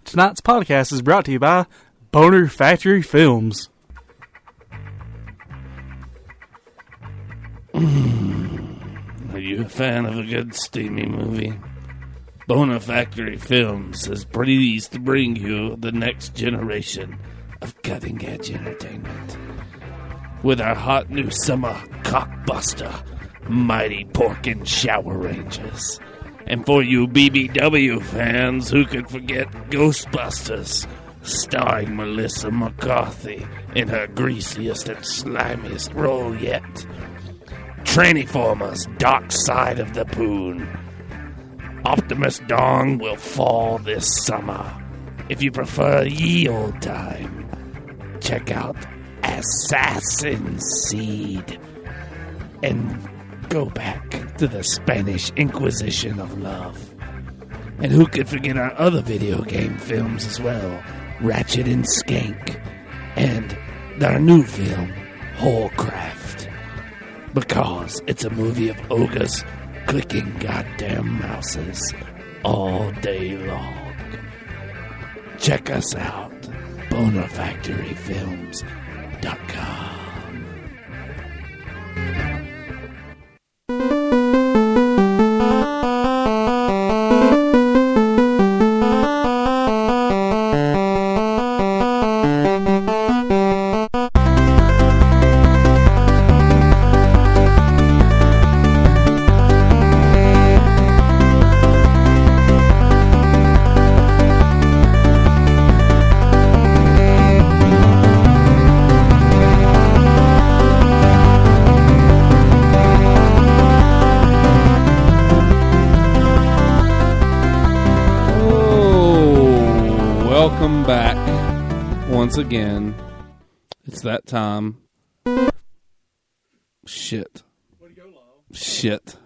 Tonight's podcast is brought to you by Boner Factory Films. Are you a fan of a good steamy movie? Boner Factory Films is pleased to bring you the next generation of cutting-edge entertainment. With our hot new summer cockbuster, Mighty Porkin shower ranges. And for you BBW fans, who could forget Ghostbusters, starring Melissa McCarthy in her greasiest and slimiest role yet. Transformers Dark Side of the Poon. Optimus Dawn will fall this summer. If you prefer ye old time, check out Assassin's Seed. And go back to the Spanish Inquisition of Love. And who could forget our other video game films as well, Ratchet and Skank, and our new film, Whorecraft. Because it's a movie of ogres clicking goddamn mouses all day long. Check us out, bonerfactoryfilms.com. Again, it's that time. Shit. Way to go, Lyle. Shit.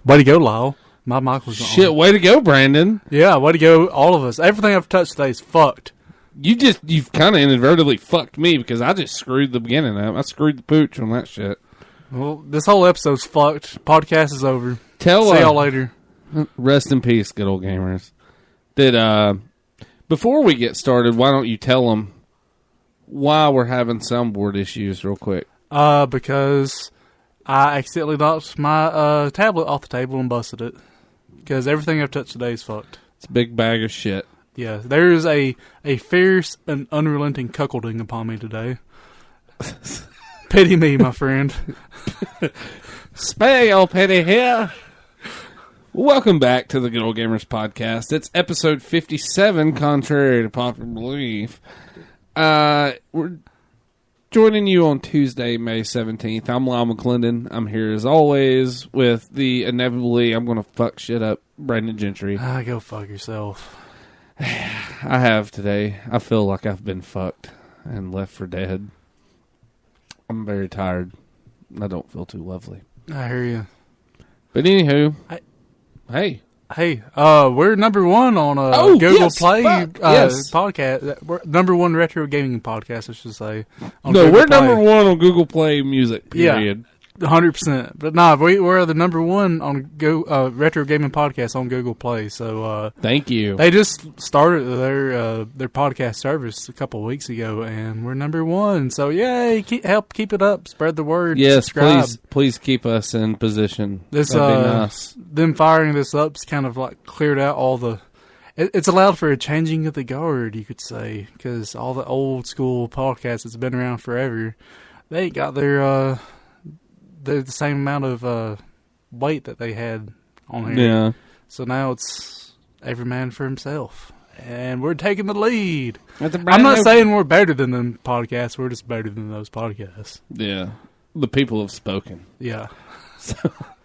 Way to go, Lyle. My mic was on. Shit, way to go, Brandon. Yeah, way to go, all of us. Everything I've touched today is fucked. You've kind of inadvertently fucked me because I just screwed the beginning up. I screwed the pooch on that shit. Well, this whole episode's fucked. Podcast is over. See y'all later. Rest in peace, good old gamers. Before we get started, why don't you tell them why we're having soundboard issues real quick? Because I accidentally knocked my tablet off the table and busted it. Because everything I've touched today is fucked. It's a big bag of shit. Yeah, there is a fierce and unrelenting cuckolding upon me today. Pity me, my friend. Spare your pity here. Welcome back to the Good Old Gamers Podcast. It's episode 57, contrary to popular belief. We're joining you on Tuesday, May 17th. I'm Lyle McClendon. I'm here as always with the inevitably I'm going to fuck shit up Brandon Gentry. Go fuck yourself. I have today. I feel like I've been fucked and left for dead. I'm very tired. I don't feel too lovely. I hear you. But anywho, hey. Hey, we're number one on Google Play podcast. We're number one retro gaming podcast, I should say. We're number one on Google Play Music, period. Yeah, 100%. But we're the number one on retro gaming podcast on Google Play. So thank you. They just started their podcast service a couple of weeks ago, and we're number one. So yay! Help keep it up. Spread the word. Yes, subscribe. please keep us in position. That'd be nice. Them firing this up's kind of like cleared out all the. It's allowed for a changing of the guard, you could say, because all the old school podcasts that's been around forever, they ain't got their the same amount of weight that they had on here. Yeah. So now it's every man for himself, and we're taking the lead. I'm not saying we're better than them podcasts. We're just better than those podcasts. Yeah, the people have spoken. Yeah. So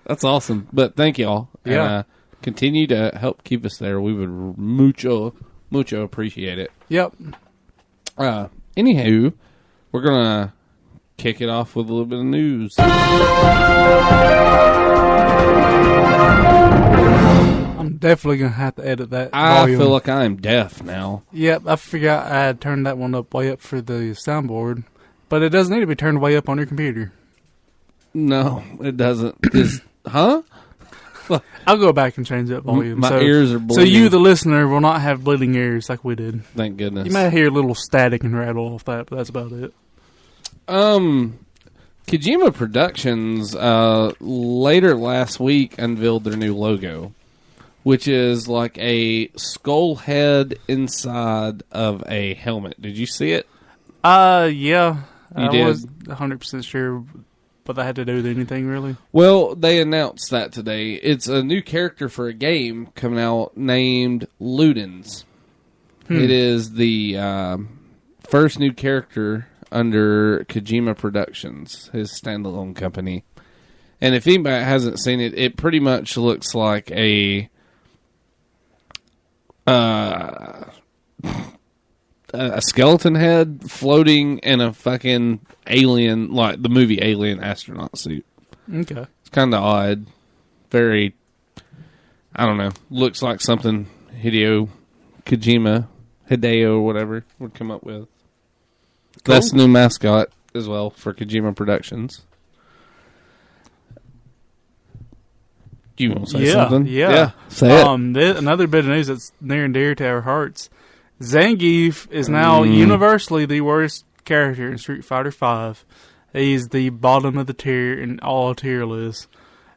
that's awesome. But thank y'all. Yeah. And, continue to help keep us there. We would mucho appreciate it. Yep. Anywho, we're gonna kick it off with a little bit of news. I'm definitely going to have to edit that volume. I feel like I'm deaf now. Yep, I forgot I had turned that one up way up for the soundboard. But it doesn't need to be turned way up on your computer. No, it doesn't. Huh? I'll go back and change that volume. My ears are bleeding. So you, the listener, will not have bleeding ears like we did. Thank goodness. You might hear a little static and rattle off that, but that's about it. Kojima Productions later last week unveiled their new logo, which is like a skull head inside of a helmet. Did you see it? Yeah. You I did? was 100% sure what that had to do with anything, really. Well, they announced that today. It's a new character for a game coming out named Ludens. It is the first new character under Kojima Productions, his standalone company. And if anybody hasn't seen it, it pretty much looks like a skeleton head floating in a fucking alien, like the movie Alien astronaut suit. Okay. It's kind of odd. Very, I don't know, looks like something Hideo or whatever would come up with. Cool. That's the new mascot as well for Kojima Productions. Do you want to say something? Yeah. Say it. Another bit of news that's near and dear to our hearts. Zangief is now universally the worst character in Street Fighter V. He's the bottom of the tier in all tier lists.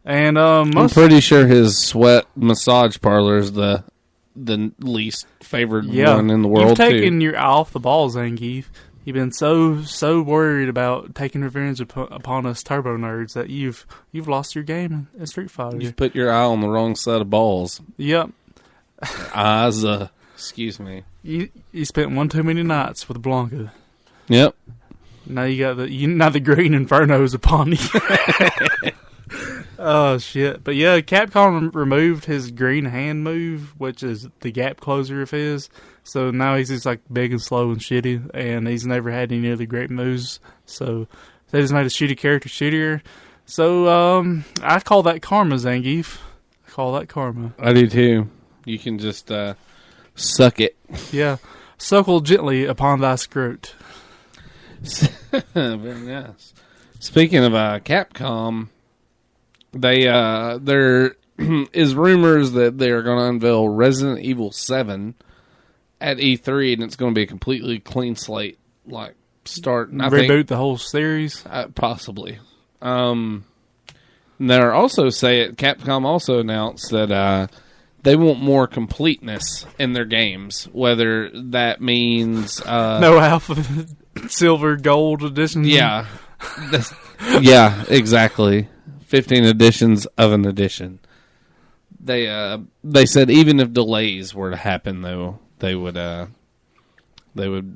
And I'm pretty sure his sweat massage parlor is the least favored one in the world. You've taken your eye off the ball, Zangief. You've been so worried about taking revenge upon us turbo nerds that you've lost your game in Street Fighter. You've put your eye on the wrong set of balls. Yep. Eyes, excuse me. You spent one too many nights with Blanca. Yep. Now you got the green infernos upon you. Oh shit! But yeah, Capcom removed his green hand move, which is the gap closer of his. So now he's just like big and slow and shitty, and he's never had any really great moves. So they just made a shitty character shittier. So I call that karma, Zangief. I call that karma. I do too. You can just suck it. Yeah, suckle gently upon thy scrot. Very nice. Speaking of Capcom, there is rumors that they are going to unveil Resident Evil 7 at E3, and it's going to be a completely clean slate. Like start reboot the whole series, possibly. They're also Capcom also announced that they want more completeness in their games, whether that means no alpha, silver, gold edition. Yeah, yeah, exactly. 15 editions of an edition. They said even if delays were to happen, though, they would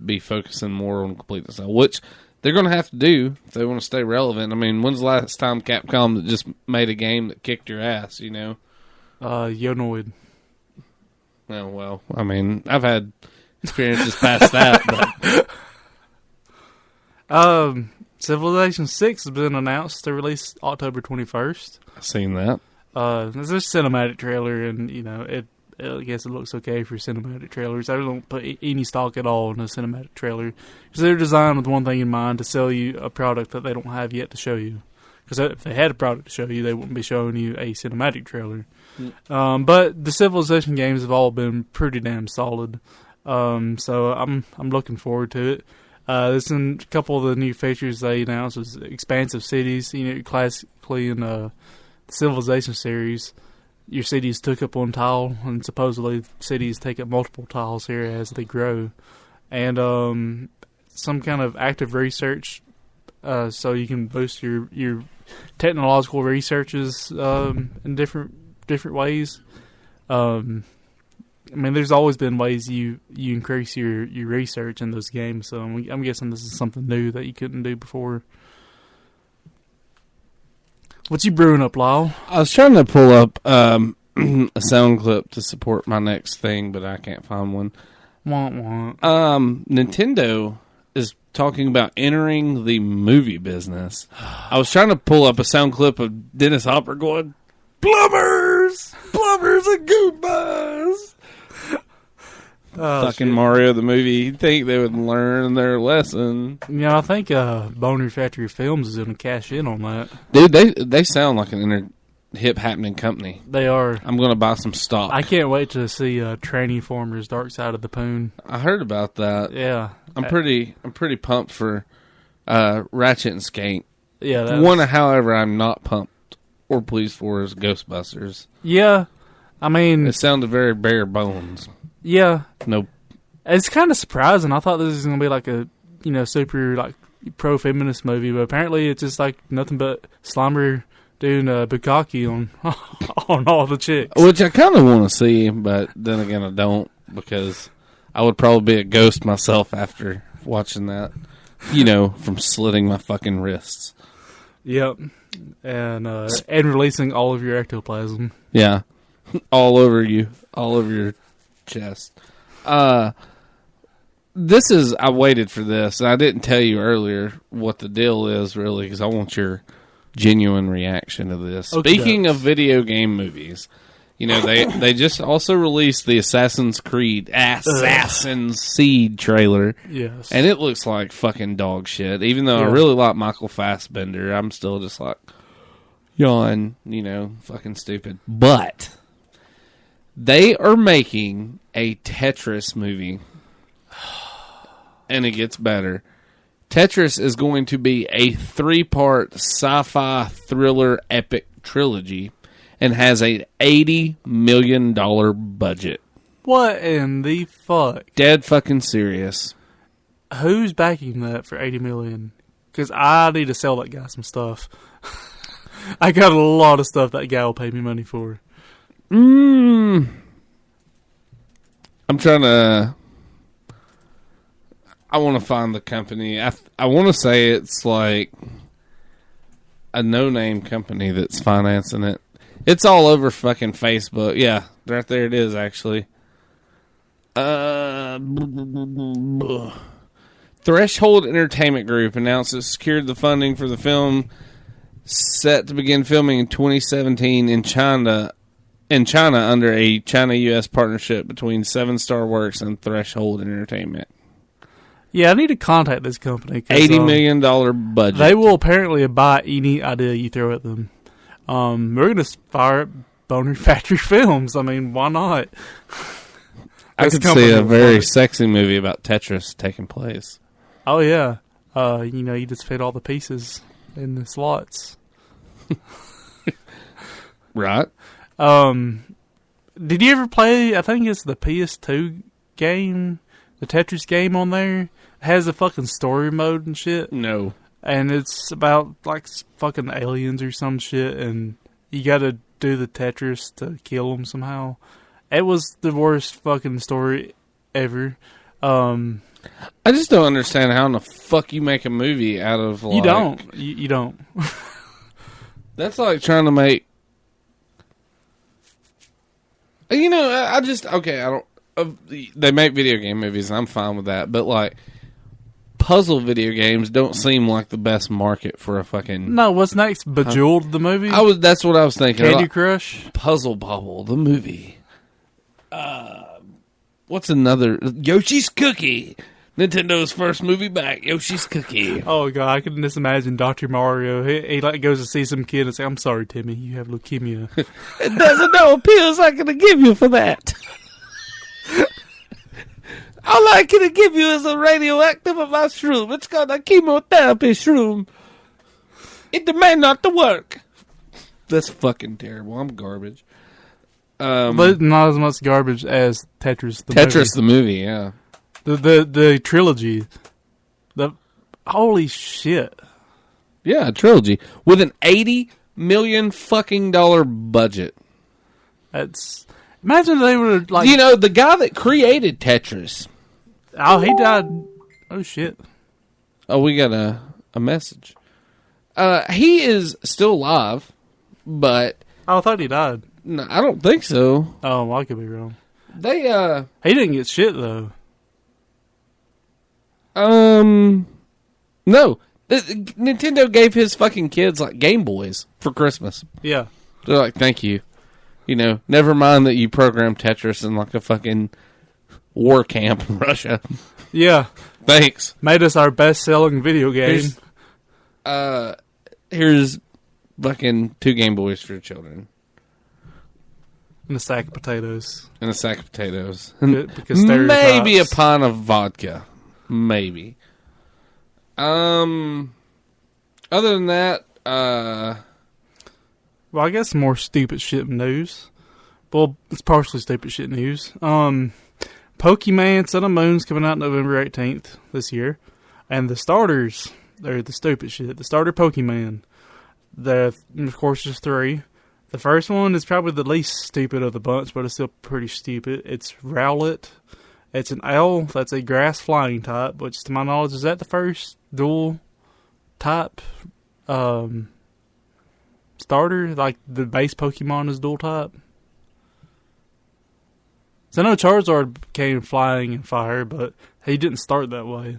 be focusing more on completeness, which they're going to have to do if they want to stay relevant. I mean, when's the last time Capcom just made a game that kicked your ass? You know, Yonoid. Oh, well, I mean, I've had experiences past that, but Civilization 6 has been announced to release October 21st. I've seen that. There's a cinematic trailer, and I guess it looks okay for cinematic trailers. I don't put any stock at all in a cinematic trailer because they're designed with one thing in mind: to sell you a product that they don't have yet to show you. Because if they had a product to show you, they wouldn't be showing you a cinematic trailer. But the Civilization games have all been pretty damn solid. So I'm looking forward to it. There's a couple of the new features they announced was expansive cities. Classically in the Civilization series, your cities took up one tile, and supposedly cities take up multiple tiles here as they grow. And some kind of active research, so you can boost your technological researches in different ways. I mean, there's always been ways you increase your research in those games, so I'm guessing this is something new that you couldn't do before. What you brewing up, Lyle? I was trying to pull up a sound clip to support my next thing, but I can't find one. Nintendo is talking about entering the movie business. I was trying to pull up a sound clip of Dennis Hopper going, "Plumbers and Goombas." Fucking shit. Mario the movie. You'd think they would learn their lesson. Yeah, I think Boner Factory Films is going to cash in on that. Dude, they sound like an hip happening company. They are. I'm going to buy some stock. I can't wait to see Transformers: Dark Side of the Moon. I heard about that. Yeah, I'm pretty pumped for Ratchet and Skank. Yeah, One, however, I'm not pumped or pleased for is Ghostbusters. Yeah, I mean, It sounded very bare bones. yeah, Nope. it's kind of surprising. I thought this was gonna be like a super like pro feminist movie, but apparently it's just like nothing but Slimer doing bukkake on on all the chicks. Which I kind of want to see, but then again, I don't, because I would probably be a ghost myself after watching that. From slitting my fucking wrists. Yep, and releasing all of your ectoplasm. Yeah, all over you, all over your chest. I waited for this, and I didn't tell you earlier what the deal is, really, because I want your genuine reaction to this. Okay. Speaking of video game movies, they just also released the Assassin's Seed trailer. Yes, And it looks like fucking dog shit. Even though I really like Michael Fassbender, I'm still just like, yawn, fucking stupid. But they are making a Tetris movie. And it gets better. Tetris is going to be a 3-part sci-fi thriller epic trilogy and has a $80 million budget. what in the fuck? Dead fucking serious. Who's backing that for $80 million? Because I need to sell that guy some stuff. I got a lot of stuff that guy will pay me money for. I'm trying to... I want to find the company. I want to say it's like a no-name company that's financing it. It's all over fucking Facebook. Yeah, right there it is, actually. Threshold Entertainment Group announced it secured the funding for the film set to begin filming in 2017 in China under a China-U.S. partnership between 7 Star Works and Threshold Entertainment. Yeah, I need to contact this company. $80 million budget. They will apparently buy any idea you throw at them. We're going to fire up Boner Factory Films. I mean, why not? I could see a very sexy movie about Tetris taking place. Oh, yeah. You just fit all the pieces in the slots. Right. Did you ever play, I think it's the PS2 game, the Tetris game on there? It has a fucking story mode and shit. No. And it's about, like, fucking aliens or some shit, and you gotta do the Tetris to kill them somehow. It was the worst fucking story ever. I just don't understand how in the fuck you make a movie out of, like... You don't. You don't. That's like trying to make... I don't... They make video game movies, and I'm fine with that, but, like... Puzzle video games don't seem like the best market for a fucking... No, what's next? Bejeweled, the movie? That's what I was thinking. Candy Crush? Puzzle Bobble, the movie. What's another... Yoshi's Cookie. Nintendo's first movie back. Yoshi's Cookie. Oh, God, I can just imagine Dr. Mario. He like goes to see some kid and say, I'm sorry, Timmy, you have leukemia. There's no pills I can give you for that. All I can give you is a radioactive mushroom. It's called a chemotherapy shroom. It demand not to work. That's fucking terrible. I'm garbage. But not as much garbage as Tetris the movie. The movie, yeah. The trilogy. Holy shit. Yeah, a trilogy. With an $80 million fucking budget. That's... Imagine they were like... the guy that created Tetris... Oh, he died. Oh, shit. Oh, we got a message. He is still alive, but... Oh, I thought he died. No, I don't think so. Oh, well, I could be wrong. They, He didn't get shit, though. No. Nintendo gave his fucking kids, like, Game Boys for Christmas. Yeah. They're like, thank you. Never mind that you programmed Tetris in, like, a fucking... war camp in Russia. Yeah. Thanks. Made us our best-selling video game. Here's fucking 2 Game Boys for your children. And a sack of potatoes. And a sack of potatoes. Because maybe a pint of vodka. Maybe. Other than that, well, I guess more stupid shit news. Well, it's partially stupid shit news. Pokemon Sun and Moon's coming out November 18th this year. And the starters, they're the stupid shit. The starter Pokemon. Of course, there's 3. The first one is probably the least stupid of the bunch, but it's still pretty stupid. It's Rowlet. It's an owl that's a grass flying type, which to my knowledge, is that the first dual type starter? Like the base Pokemon is dual type? So I know Charizard became flying and fire, but he didn't start that way.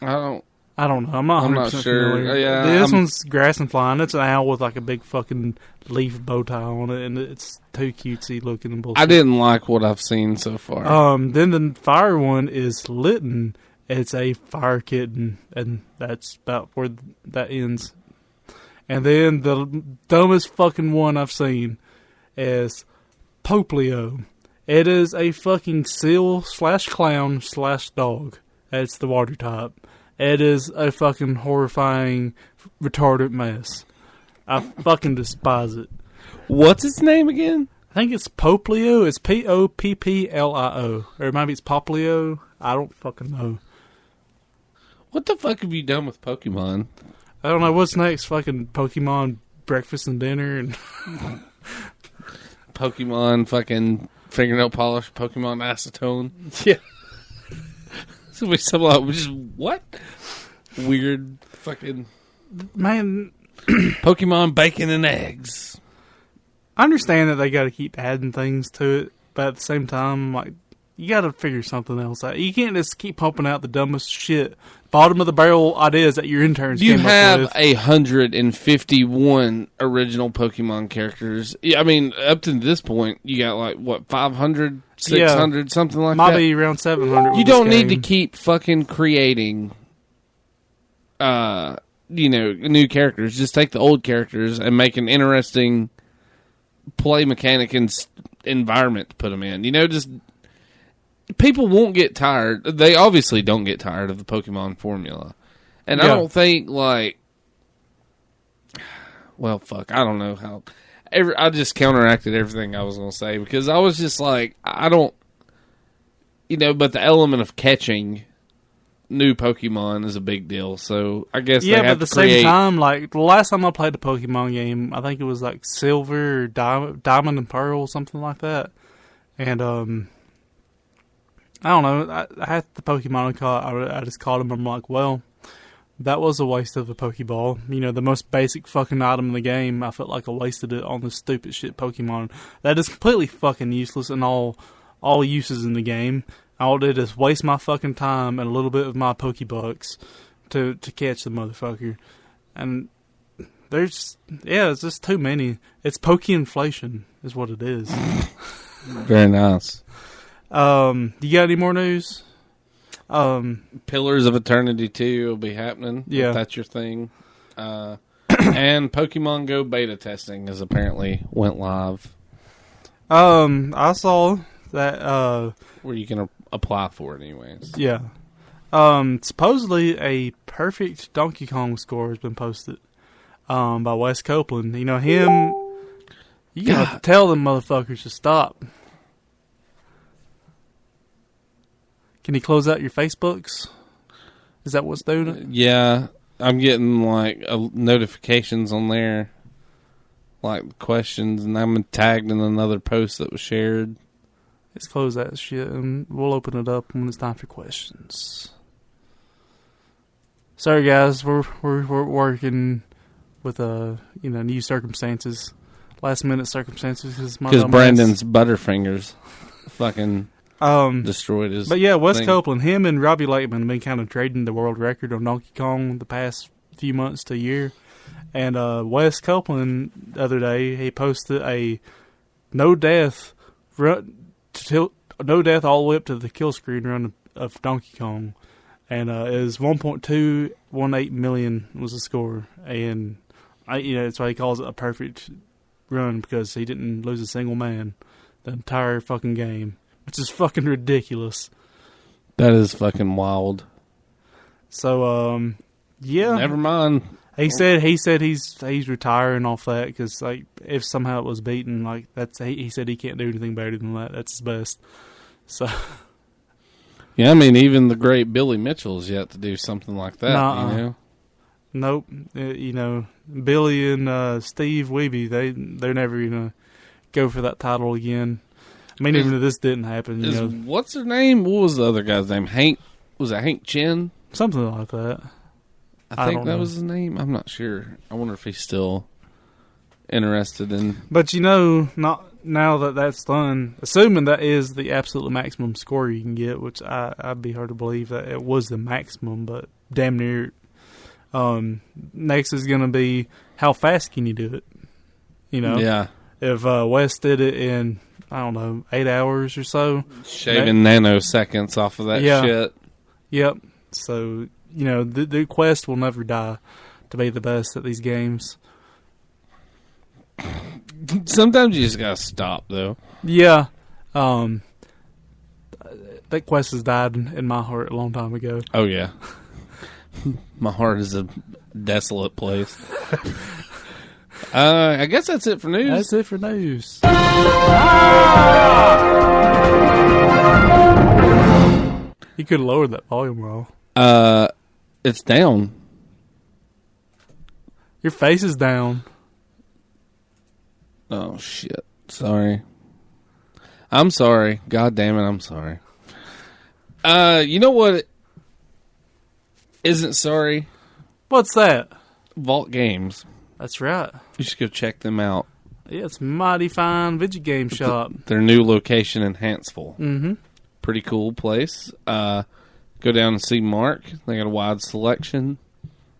I don't know. I'm not sure. familiar. Yeah, this one's grass and flying. It's an owl with like a big fucking leaf bow tie on it, and it's too cutesy looking and bullshit. I didn't like what I've seen so far. Then the fire one is Litten. It's a fire kitten, and that's about where that ends. And then the dumbest fucking one I've seen is Poplio. It is a fucking seal/clown/dog. It's the water type. It is a fucking horrifying, retarded mess. I fucking despise it. What's its name again? I think it's Poplio. It's Popplio. Or maybe it's Poplio. I don't fucking know. What the fuck have you done with Pokemon? I don't know. What's next? Fucking Pokemon breakfast and dinner and... Pokemon fucking fingernail polish, Pokemon acetone. Yeah. So we something just what? Weird fucking man. Pokemon bacon and eggs. I understand that they got to keep adding things to it, but at the same time, like you got to figure something else out. You can't just keep pumping out the dumbest shit, bottom of the barrel ideas that your interns. You came have up with. 151 original Pokemon characters. Yeah, I mean, up to this point, you got like what 500, 600, something like Might that. Be around 700. You don't need to keep fucking creating, new characters. Just take the old characters and make an interesting play mechanic and environment to put them in. Just people won't get tired. They obviously don't get tired of the Pokemon formula, and I don't think like. Well, fuck. I don't know how. I just counteracted everything I was going to say because I was just like, I don't. But the element of catching new Pokemon is a big deal. So I guess they have but at the to create... same time, like the last time I played a Pokemon game, I think it was like Silver or Diamond and Pearl, something like that. And I don't know. I had the Pokemon I caught. I just caught them. I'm like, well, that was a waste of a Pokeball. The most basic fucking item in the game. I felt like I wasted it on this stupid shit Pokemon. That is completely fucking useless in all uses in the game. All I did is waste my fucking time and a little bit of my Pokebucks to catch the motherfucker. And it's just too many. It's Poke-inflation is what it is. Very nice. You got any more news? Pillars of Eternity 2 will be happening. Yeah. If that's your thing. And Pokemon Go beta testing has apparently went live. I saw that, where you can apply for it anyways. Yeah. Supposedly a perfect Donkey Kong score has been posted, by Wes Copeland. Him, you gotta tell them motherfuckers to stop. Can you close out your Facebooks? Is that what's doing it? Yeah. I'm getting like notifications on there, like questions, and I'm tagged in another post that was shared. Let's close that shit, and we'll open it up when it's time for questions. Sorry, guys, we're working with new circumstances, last minute circumstances. Because Brandon's Butterfingers, fucking destroyed his. But yeah, Wes thing. Copeland, him and Robbie Lakeman have been kind of trading the world record on Donkey Kong the past few months to a year. And Wes Copeland the other day he posted a no death all the way up to the kill screen run of Donkey Kong. And it was 1.218 million was the score. And that's why he calls it a perfect run, because he didn't lose a single man the entire fucking game, which is fucking ridiculous. That is fucking wild. So, yeah. Never mind. He said he's retiring off that, because like if somehow it was beaten, like he said he can't do anything better than that. That's his best. So. Yeah, I mean, even the great Billy Mitchell's yet to do something like that. You know. Nope. Billy and Steve Weeby, they're never gonna go for that title again. I mean, even if this didn't happen, what's her name? What was the other guy's name? Hank? Was it Hank Chin? Something like that. I think that was his name. I'm not sure. I wonder if he's still interested in. But not now that that's done, assuming that is the absolute maximum score you can get, which I'd be hard to believe that it was the maximum, but damn near. Next is going to be how fast can you do it? Yeah. If Wes did it in, I don't know, 8 hours or so. Shaving nanoseconds off of that shit. Yep. So, the quest will never die to be the best at these games. Sometimes you just gotta stop, though. Yeah. That quest has died in my heart a long time ago. Oh, yeah. My heart is a desolate place. I guess that's it for news. That's it for news. You could have lowered that volume, Lyle. It's down. Your face is down. Oh, shit. Sorry. I'm sorry. God damn it, I'm sorry. You know what isn't sorry? What's that? Vault Games. That's right. You should go check them out. Yeah, it's mighty fine video game shop. Their new location in Hanceville. Mm-hmm. Pretty cool place. Go down and see Mark. They got a wide selection.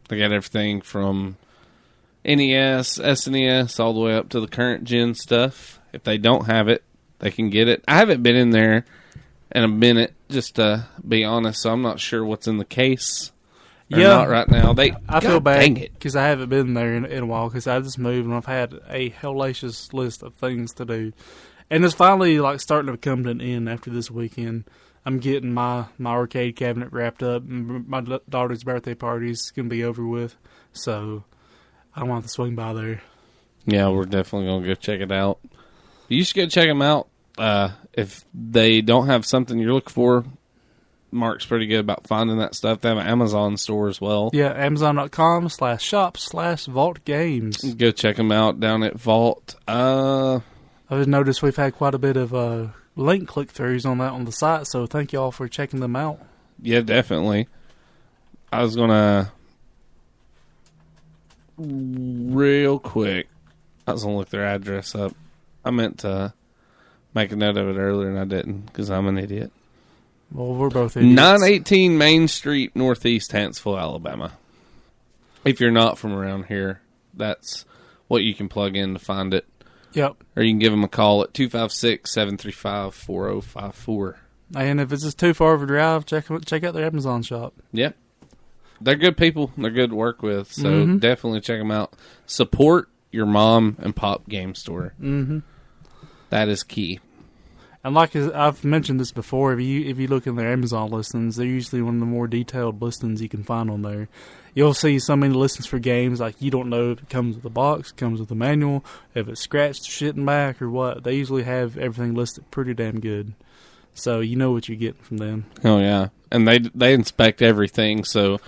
They got everything from NES, SNES, all the way up to the current gen stuff. If they don't have it, they can get it. I haven't been in there in a minute, just to be honest, so I'm not sure what's in the case. Not right now. I feel bad because I haven't been there in a while, because I just moved and I've had a hellacious list of things to do, and it's finally starting to come to an end after this weekend. I'm getting my arcade cabinet wrapped up, and my daughter's birthday party is going to be over with, so I don't want to swing by there. Yeah, we're definitely going to go check it out. You should go check them out. If they don't have something you're looking for, Mark's pretty good about finding that stuff. They have an Amazon store as well. Yeah, Amazon.com/shop/Vault Games. Go check them out down at Vault. I've noticed we've had quite a bit of link click-throughs on the site, so thank you all for checking them out. Yeah, definitely. I was going to, real quick, I was going to look their address up. I meant to make a note of it earlier, and I didn't, because I'm an idiot. Well, we're both idiots. 918 Main Street, Northeast Hanceville, Alabama. If you're not from around here, that's what you can plug in to find it. Yep. Or you can give them a call at 256-735-4054. And if it's just too far of a drive, check out their Amazon shop. Yep. They're good people. They're good to work with, so definitely check them out. Support your mom and pop game store. Mm-hmm. That is key. And like I've mentioned this before, if you look in their Amazon listings, they're usually one of the more detailed listings you can find on there. You'll see so many listings for games, like you don't know if it comes with a box, comes with a manual, if it's scratched shit in back or what. They usually have everything listed pretty damn good. So you know what you're getting from them. Oh, yeah. And they inspect everything. So,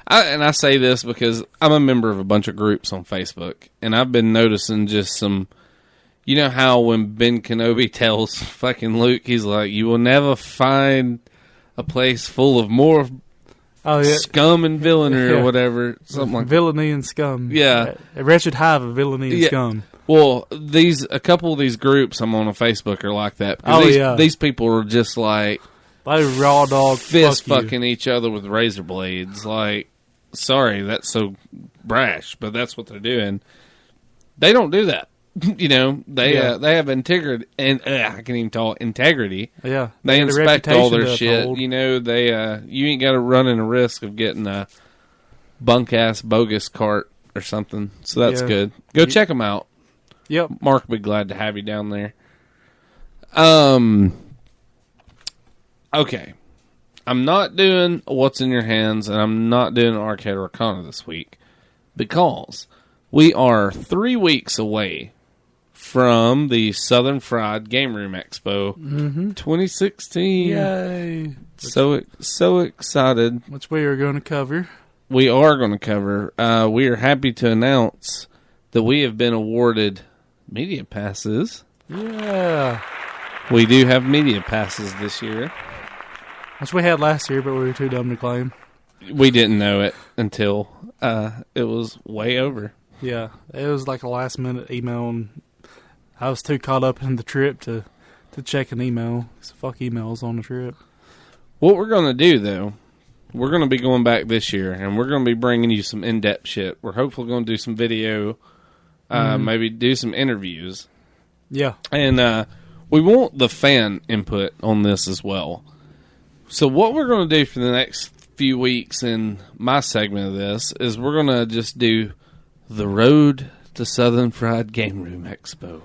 I say this because I'm a member of a bunch of groups on Facebook, and I've been noticing just some... You know how when Ben Kenobi tells fucking Luke, he's like, you will never find a place full of more scum and villainy or whatever. Something like villainy and scum. Yeah. A wretched hive of villainy and scum. Well, a couple of these groups I'm on Facebook are like that. These people are just like... They raw dog fist fucking each other with razor blades. Like, sorry, that's so brash, but that's what they're doing. They don't do that. they have integrity, and I can even talk integrity. Yeah, They got a inspect all their reputation to shit. uphold. You ain't got to run in a risk of getting a bunk ass bogus cart or something. So that's good. Go check them out. Yep. Mark will be glad to have you down there. Okay. I'm not doing What's in Your Hands, and I'm not doing Arcade Arcana this week because we are 3 weeks away from the Southern Fried Gameroom Expo 2016. Yay! So excited. Which we are going to cover. We are going to cover. We are happy to announce that we have been awarded media passes. Yeah. We do have media passes this year. Which we had last year, but we were too dumb to claim. We didn't know it until it was way over. Yeah, it was like a last minute email, and I was too caught up in the trip to check an email. So fuck emails on the trip. What we're going to do, though, we're going to be going back this year, and we're going to be bringing you some in-depth shit. We're hopefully going to do some video, maybe do some interviews. Yeah. And we want the fan input on this as well. So what we're going to do for the next few weeks in my segment of this is we're going to just do the road to Southern Fried Gameroom Expo.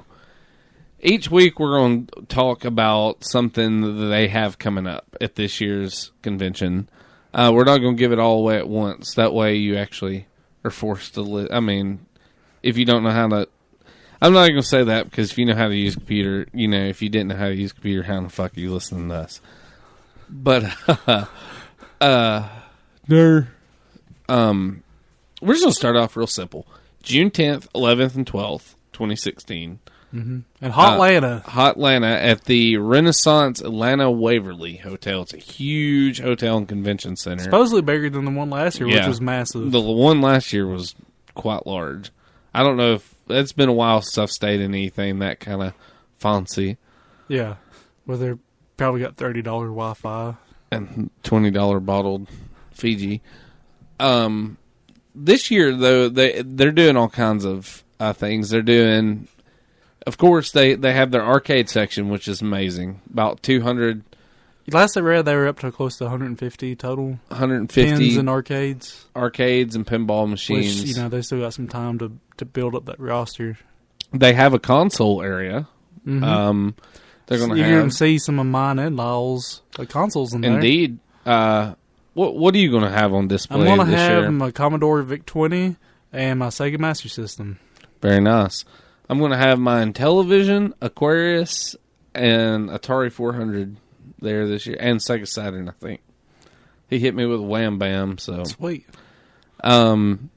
Each week we're going to talk about something that they have coming up at this year's convention. We're not going to give it all away at once. That way you actually are forced to if you don't know how to... I'm not going to say that because if you know how to use a computer, if you didn't know how to use a computer, how the fuck are you listening to us? But, we're just going to start off real simple. June 10th, 11th, and 12th, 2016. Mm-hmm. And Hotlanta at the Renaissance Atlanta Waverly Hotel. It's a huge hotel and convention center. Supposedly bigger than the one last year, which was massive. The one last year was quite large. I don't know if... It's been a while since I've stayed in anything that kind of fancy. Yeah. Where they probably got $30 Wi-Fi. And $20 bottled Fiji. This year, though, they're doing all kinds of things. They're doing... Of course, they have their arcade section, which is amazing. About 200... Last I read, they were up to close to 150 total. 150 pins and arcades. Arcades and pinball machines. Which, they still got some time to build up that roster. They have a console area. Mm-hmm. They're going to have... You're going to see some of mine and Lyle's consoles in there. Indeed. What are you going to have on display this year? I'm going to have my Commodore VIC-20 and my Sega Master System. Very nice. I'm going to have my Intellivision, Aquarius, and Atari 400 there this year, and Sega Saturn, I think. He hit me with a wham bam, so... Sweet. We're going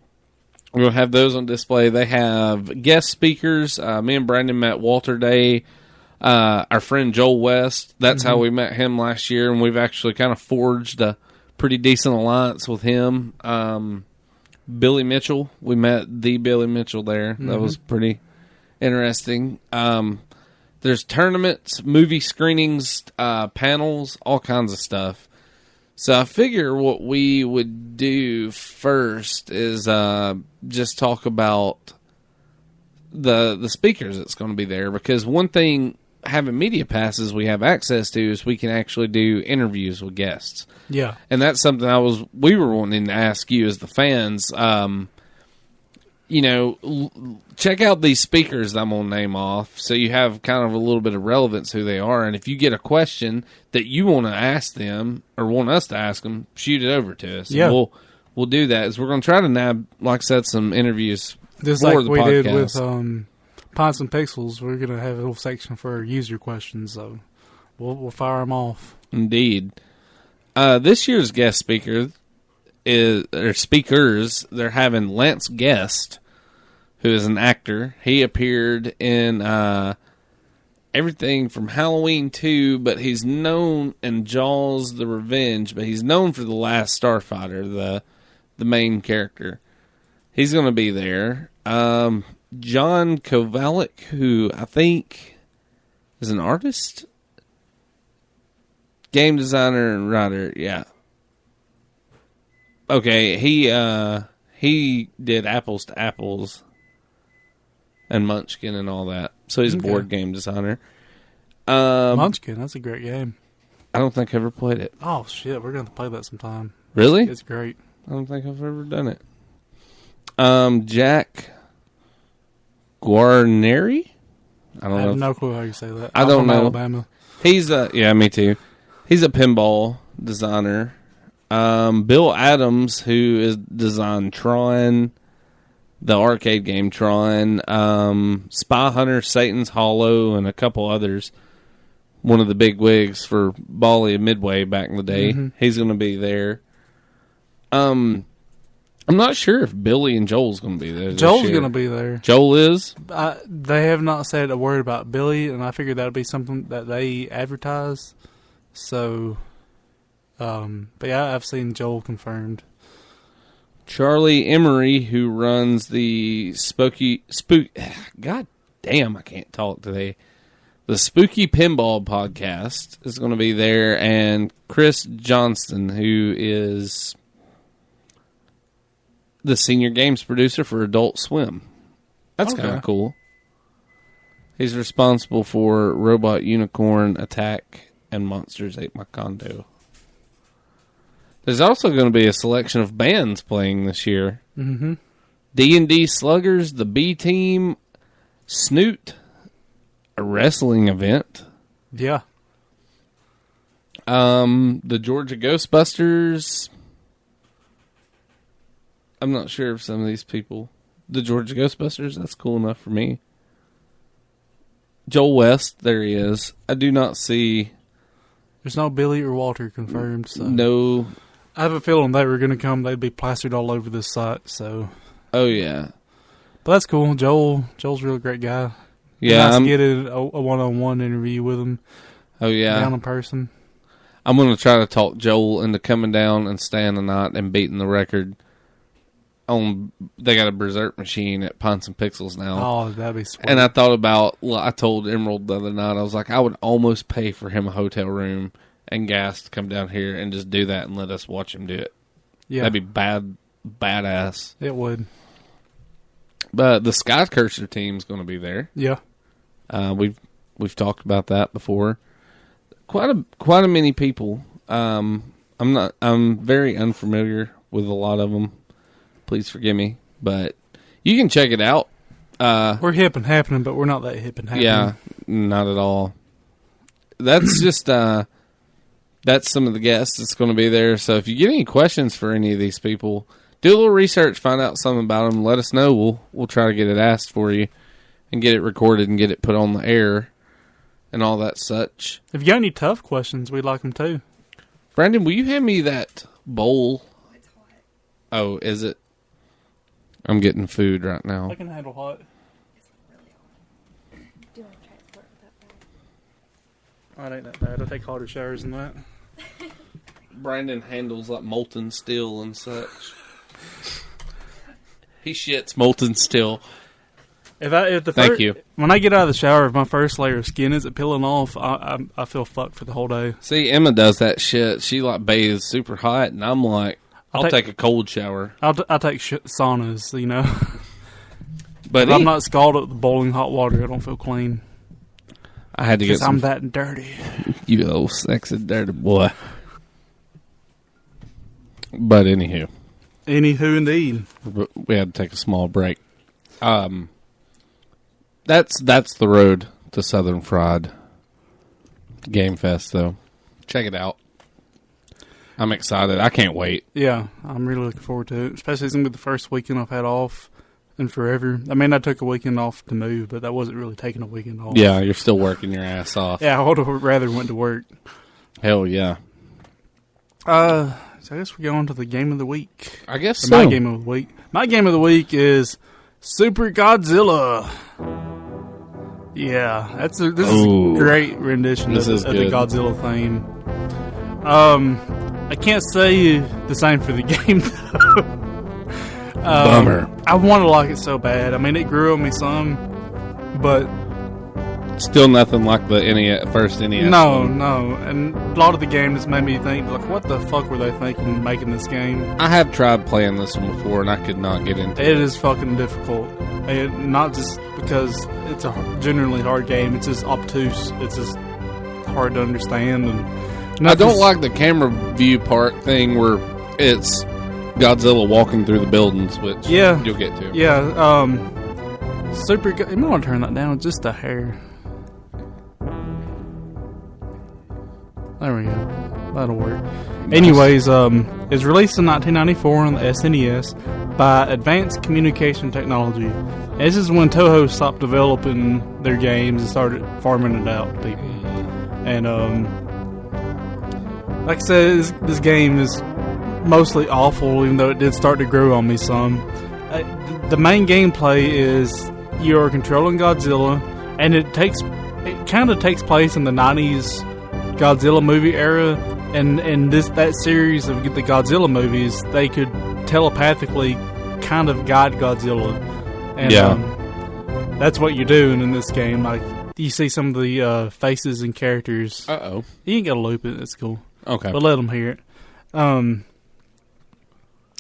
to have those on display. They have guest speakers. Me and Brandon met Walter Day, our friend Joel West. That's how we met him last year, and we've actually kind of forged a pretty decent alliance with him. Billy Mitchell. We met the Billy Mitchell there. That was pretty interesting. There's tournaments, movie screenings, panels, all kinds of stuff. So I figure what we would do first is just talk about the speakers that's going to be there. Because one thing having media passes we have access to is we can actually do interviews with guests. Yeah. And that's something we were wanting to ask you as the fans. Check out these speakers that I'm going to name off so you have kind of a little bit of relevance who they are. And if you get a question that you want to ask them or want us to ask them, shoot it over to us. Yeah. And we'll do that. Is we're going to try to nab, like I said, some interviews just for like the we podcast. did with Pints and Pixels. We're going to have a little section for user questions, so we'll fire them off. Indeed. This year's guest speakers, they're having Lance Guest, who is an actor. He appeared in everything from Halloween 2, but he's known in Jaws the Revenge, but he's known for The Last Starfighter, the main character. He's going to be there. John Kovalik, who I think is an artist, game designer and writer, yeah. Okay, he did Apples to Apples. and Munchkin and all that. So he's a board game designer. Munchkin, that's a great game. I don't think I ever played it. Oh, shit, we're going to play that sometime. Really? It's great. I don't think I've ever done it. Jack Guarneri? I have no clue how you say that. I don't know. Alabama. He's me too. He's a pinball designer. Bill Adams, who is designed Tron, the arcade game Tron, Spy Hunter, Satan's Hollow, and a couple others. One of the big wigs for Bally and Midway back in the day. Mm-hmm. He's going to be there. I'm not sure if Billy and Joel's going to be there. Joel's going to be there. Joel is? They have not said a word about Billy, and I figured that would be something that they advertise. So, but yeah, I've seen Joel confirmed. Charlie Emery, who runs the God damn, I can't talk today. The Spooky Pinball podcast is going to be there, and Chris Johnston, who is the senior games producer for Adult Swim. That's kind of cool. He's responsible for Robot Unicorn Attack and Monsters Ate My Condo. There's also going to be a selection of bands playing this year. Mm-hmm. D&D Sluggers, the B Team, Snoot, a wrestling event. Yeah. The Georgia Ghostbusters. I'm not sure if some of these people... The Georgia Ghostbusters, that's cool enough for me. Joel West, there he is. I do not see... There's no Billy or Walter confirmed, so... No... I have a feeling they were going to come. They'd be plastered all over this site, so... Oh, yeah. But that's cool. Joel's a real great guy. Yeah, nice to get a one-on-one interview with him. Oh, yeah. Down in person. I'm going to try to talk Joel into coming down and staying the night and beating the record. They got a Berserk machine at Pints and Pixels now. Oh, that'd be sweet. And I told Emerald the other night, I was like, I would almost pay for him a hotel room and gas to come down here and just do that and let us watch him do it. Yeah. That'd be badass. It would. But the Sky Cursor team's going to be there. Yeah. We've talked about that before. Quite a many people. I'm very unfamiliar with a lot of them. Please forgive me, but you can check it out. We're hip and happening, but we're not that hip and happening. Yeah, not at all. That's just that's some of the guests that's going to be there. So if you get any questions for any of these people, do a little research, find out something about them, let us know. We'll try to get it asked for you and get it recorded and get it put on the air and all that such. If you got any tough questions, we'd like them too. Brandon, will you hand me that bowl? It's hot. Oh, is it? I'm getting food right now. I can handle hot. It's really hot. Do you want to transport with that bag? Oh, it ain't that bad. I take hotter showers than that. Brandon handles like molten steel and such. He shits molten steel. Thank you. When I get out of the shower, if my first layer of skin isn't peeling off, I feel fucked for the whole day. See, Emma does that shit. She like bathes super hot, and I'm like, I'll take a cold shower. I'll take saunas, you know. But if I'm not scalded with boiling hot water, I don't feel clean. I had to get I'm that dirty. You old sexy dirty boy. But anywho, indeed. We had to take a small break. That's the road to Southern Fried Game Fest, though. Check it out. I'm excited. I can't wait. Yeah, I'm really looking forward to it. Especially it's going to be the first weekend I've had off in forever. I mean, I took a weekend off to move, but that wasn't really taking a weekend off. Yeah, you're still working your ass off. Yeah, I would have rather went to work. Hell yeah. So I guess we go on to the game of the week. I guess so. My game of the week. My game of the week is Super Godzilla. Yeah, this is a great rendition of the Godzilla theme. I can't say the same for the game, though. Bummer. I want to like it so bad. I mean, it grew on me some, but... Still nothing like the first NES. No. And a lot of the game just made me think, like, what the fuck were they thinking making this game? I have tried playing this one before, and I could not get into it. It is fucking difficult. Not just because it's a generally hard game. It's just obtuse. It's just hard to understand. And I don't like the camera view part thing where it's Godzilla walking through the buildings, which you'll get to. Yeah, Super. You might want to turn that down just a hair. There we go. That'll work. Nice. Anyways, it was released in 1994 on the SNES by Advanced Communication Technology. This is when Toho stopped developing their games and started farming it out to people. And like I said, this game is mostly awful, even though it did start to grow on me some. The main gameplay is you're controlling Godzilla, and it kind of takes place in the 90s Godzilla movie era, and that series of the Godzilla movies, they could telepathically kind of guide Godzilla, and that's what you're doing in this game. Like, you see some of the faces and characters. You ain't gotta loop it. It's cool. Okay, but let them hear it.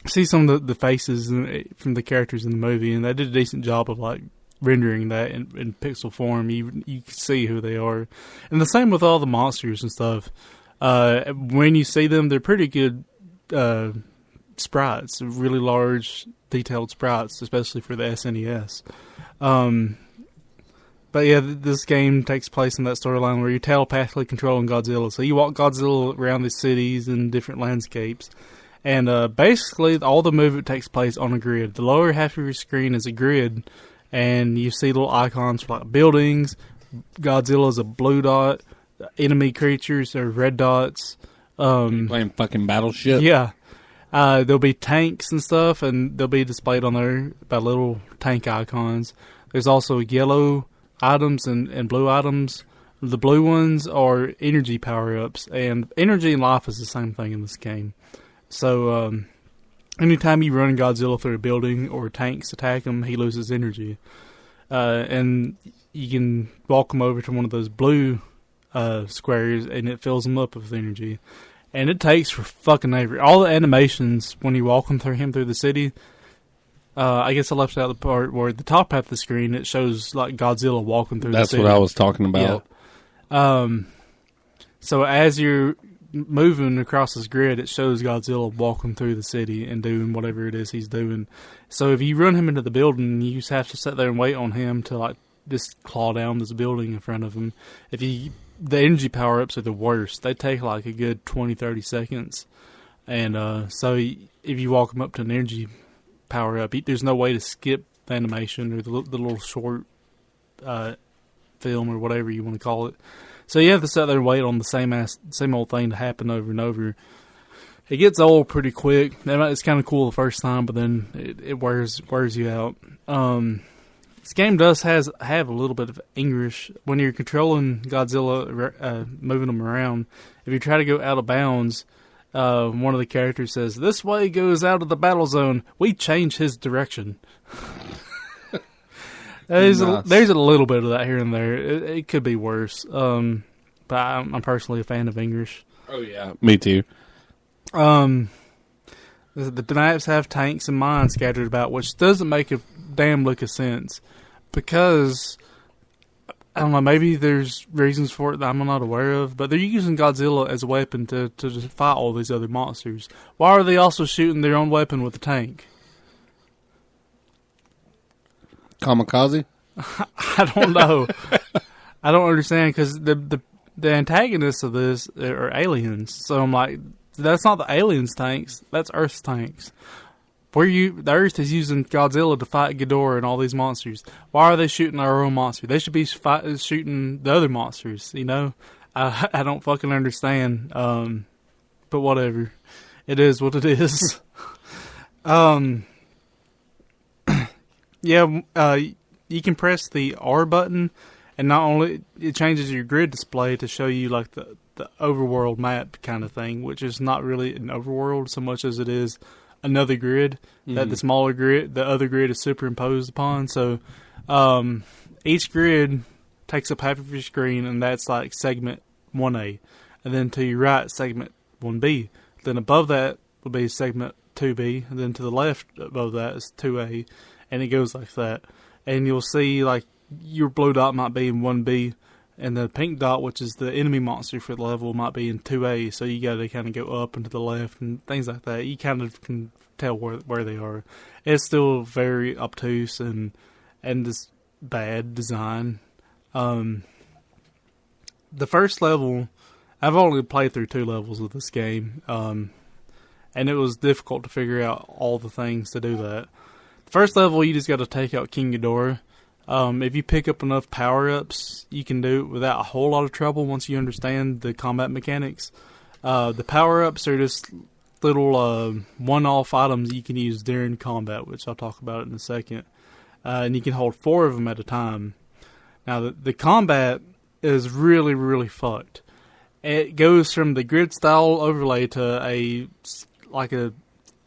See some of the faces from the characters in the movie, and they did a decent job of like rendering that in pixel form. You can see who they are, and the same with all the monsters and stuff. When you see them, they're pretty good sprites, really large, detailed sprites, especially for the SNES. But yeah, this game takes place in that storyline where you're telepathically controlling Godzilla. So you walk Godzilla around the cities and different landscapes. And basically, all the movement takes place on a grid. The lower half of your screen is a grid, and you see little icons for like buildings. Godzilla's a blue dot. Enemy creatures are red dots. Playing fucking Battleship? Yeah. There'll be tanks and stuff, and they'll be displayed on there by little tank icons. There's also yellow items and blue items. The blue ones are energy power-ups, and energy and life is the same thing in this game. So, anytime you run Godzilla through a building or tanks attack him, he loses energy. And you can walk him over to one of those blue squares, and it fills him up with energy. And it takes for fucking ever. All the animations, when you walk him through the city, I guess I left out the part where at the top half of the screen, it shows like Godzilla walking through the city. That's what I was talking about. Yeah. So as you're moving across this grid, it shows Godzilla walking through the city and doing whatever it is he's doing. So if you run him into the building, you just have to sit there and wait on him to like just claw down this building in front of him. The energy power-ups are the worst. They take like a good 20-30 seconds. And so if you walk him up to an energy power-up, there's no way to skip the animation or the little short film or whatever you want to call it. So you have to sit there and wait on the same old thing to happen over and over. It gets old pretty quick. It's kind of cool the first time, but then it wears you out. This game does have a little bit of English. When you're controlling Godzilla, moving him around, if you try to go out of bounds, one of the characters says, "This way goes out of the battle zone. We change his direction." There's a little bit of that here and there. It could be worse. But I'm personally a fan of English. Oh, yeah. Me too. The maps have tanks and mines scattered about, which doesn't make a damn lick of sense. Because, I don't know, maybe there's reasons for it that I'm not aware of, but they're using Godzilla as a weapon to just fight all these other monsters. Why are they also shooting their own weapon with a tank? Kamikaze? I don't know. I don't understand, because the antagonists of this are aliens. So I'm like, that's not the aliens' tanks. That's Earth's tanks. The Earth is using Godzilla to fight Ghidorah and all these monsters. Why are they shooting our own monster? They should be shooting the other monsters, you know? I don't fucking understand. But whatever. It is what it is. Yeah, you can press the R button, and not only it changes your grid display to show you like the overworld map kind of thing, which is not really an overworld so much as it is another grid. Mm-hmm. That the smaller grid, the other grid is superimposed upon. So each grid takes up half of your screen, and that's like segment 1A, and then to your right, segment 1B. Then above that will be segment 2B, and then to the left above that is 2A. And it goes like that. And you'll see, like, your blue dot might be in 1B, and the pink dot, which is the enemy monster for the level, might be in 2A. So you got to kind of go up and to the left and things like that. You kind of can tell where they are. It's still very obtuse and this bad design. The first level, I've only played through 2 levels of this game, and it was difficult to figure out all the things to do that. The first level, you just got to take out King Ghidorah. If you pick up enough power-ups, you can do it without a whole lot of trouble once you understand the combat mechanics. The power-ups are just little one-off items you can use during combat, which I'll talk about in a second. And you can hold 4 of them at a time. Now, the combat is really, really fucked. It goes from the grid-style overlay to a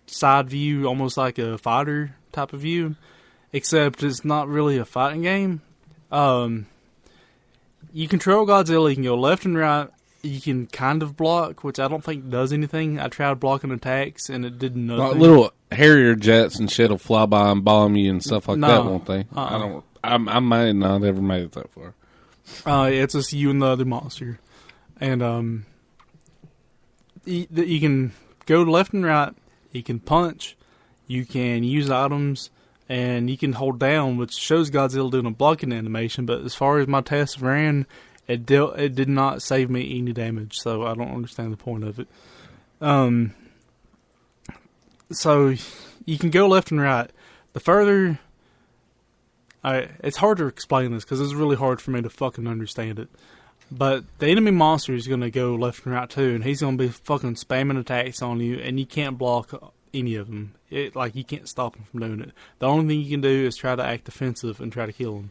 side view, almost like a fighter type of view. Except it's not really a fighting game. You control Godzilla, you can go left and right, you can kind of block, which I don't think does anything. I tried blocking attacks, and it did nothing. Like little Harrier jets and shit will fly by and bomb you and stuff like that, won't they? I might not ever made it that far. It's just you and the other monster. And you can go left and right, you can punch, you can use items, and you can hold down, which shows Godzilla doing a blocking animation, but as far as my tests ran, it did not save me any damage, so I don't understand the point of it. So you can go left and right. The further... it's hard to explain this, because it's really hard for me to fucking understand it. But the enemy monster is going to go left and right too, and he's going to be fucking spamming attacks on you, and you can't block any of them. You can't stop him from doing it. The only thing you can do is try to act defensive and try to kill him.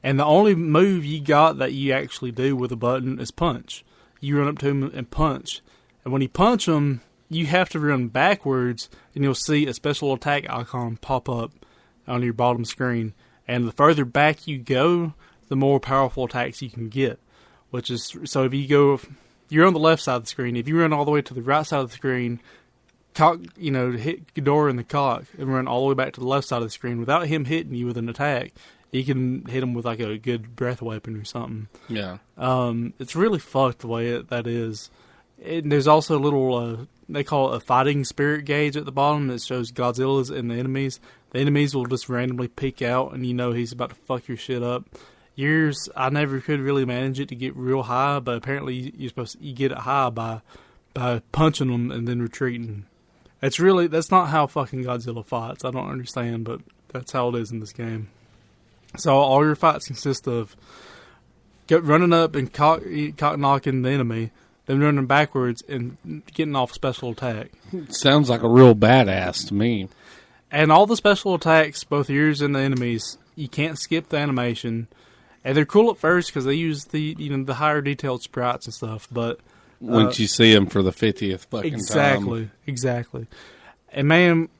And the only move you got that you actually do with a button is punch. You run up to him and punch. And when you punch him, you have to run backwards, and you'll see a special attack icon pop up on your bottom screen. And the further back you go, the more powerful attacks you can get. Which is, so if you're on the left side of the screen. If you run all the way to the right side of the screen, hit Ghidorah in the cock and run all the way back to the left side of the screen without him hitting you with an attack, you can hit him with like a good breath weapon or something. Yeah. It's really fucked the way that is. There's also a little, they call it a fighting spirit gauge at the bottom that shows Godzilla's and the enemies. The enemies will just randomly peek out, and you know he's about to fuck your shit up. I never could really manage it to get real high, but apparently you get it high by punching them and then retreating. That's not how fucking Godzilla fights. I don't understand, but that's how it is in this game. So all your fights consist of running up and cock knocking the enemy, then running backwards and getting off a special attack. Sounds like a real badass to me. And all the special attacks, both yours and the enemies, you can't skip the animation. And they're cool at first because they use the higher detailed sprites and stuff, but once you see them for the 50th fucking time. Exactly. And man,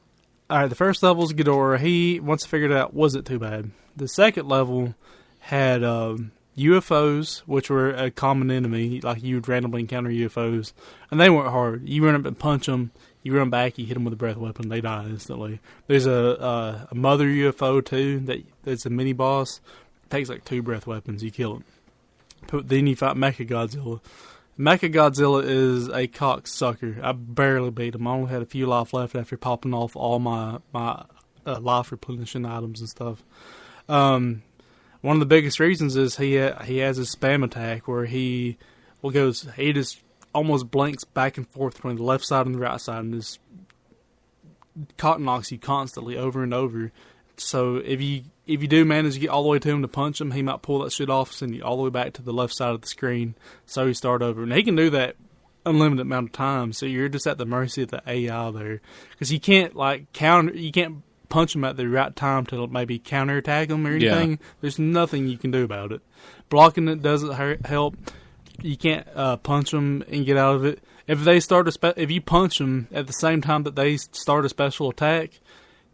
alright, the first level is Ghidorah. Once I figured it out, wasn't too bad. The second level had UFOs, which were a common enemy. Like, you would randomly encounter UFOs, and they weren't hard. You run up and punch them, you run back, you hit them with a breath weapon, they die instantly. There's a mother UFO, too, that's a mini-boss. It takes like 2 breath weapons, you kill him. But then you fight Mechagodzilla. Mechagodzilla is a cocksucker. I barely beat him. I only had a few life left after popping off all my life replenishing items and stuff. One of the biggest reasons is he has a spam attack where he just almost blinks back and forth between the left side and the right side, and just cock knocks you constantly over and over. So if you do manage to get all the way to him to punch him, he might pull that shit off and send you all the way back to the left side of the screen. So you start over. And he can do that unlimited amount of time. So you're just at the mercy of the AI there. Because you can't you can't punch him at the right time to maybe counterattack him or anything. Yeah. There's nothing you can do about it. Blocking it doesn't help. You can't punch them and get out of it. If you punch them at the same time that they start a special attack,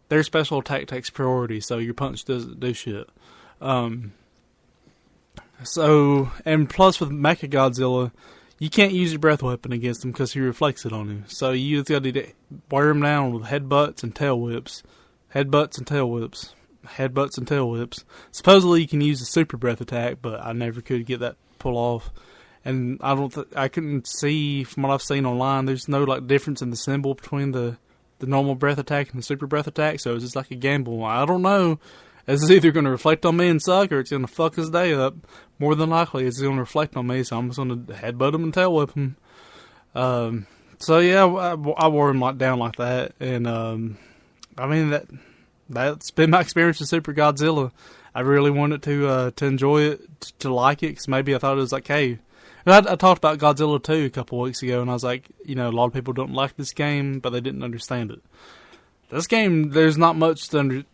their special attack takes priority, so your punch doesn't do shit. And plus with Mechagodzilla, you can't use your breath weapon against him because he reflects it on you. So you just got to wear him down with headbutts and tail whips. headbutts and tail whips. Supposedly you can use the super breath attack, but I never could get that pull off. And I couldn't see from what I've seen online. There's no like difference in the symbol between the normal breath attack and the super breath attack. So it's just like a gamble. I don't know. It's either going to reflect on me and suck, or it's going to fuck his day up. More than likely, it's going to reflect on me. So I'm just going to headbutt him and tail whip him. So yeah, I wore him like down like that, and I mean that's been my experience with Super Godzilla. I really wanted to enjoy it, to like it, because maybe I thought it was like, hey, I talked about Godzilla 2 a couple weeks ago, and I was like, a lot of people don't like this game, but they didn't understand it. This game, there's not much to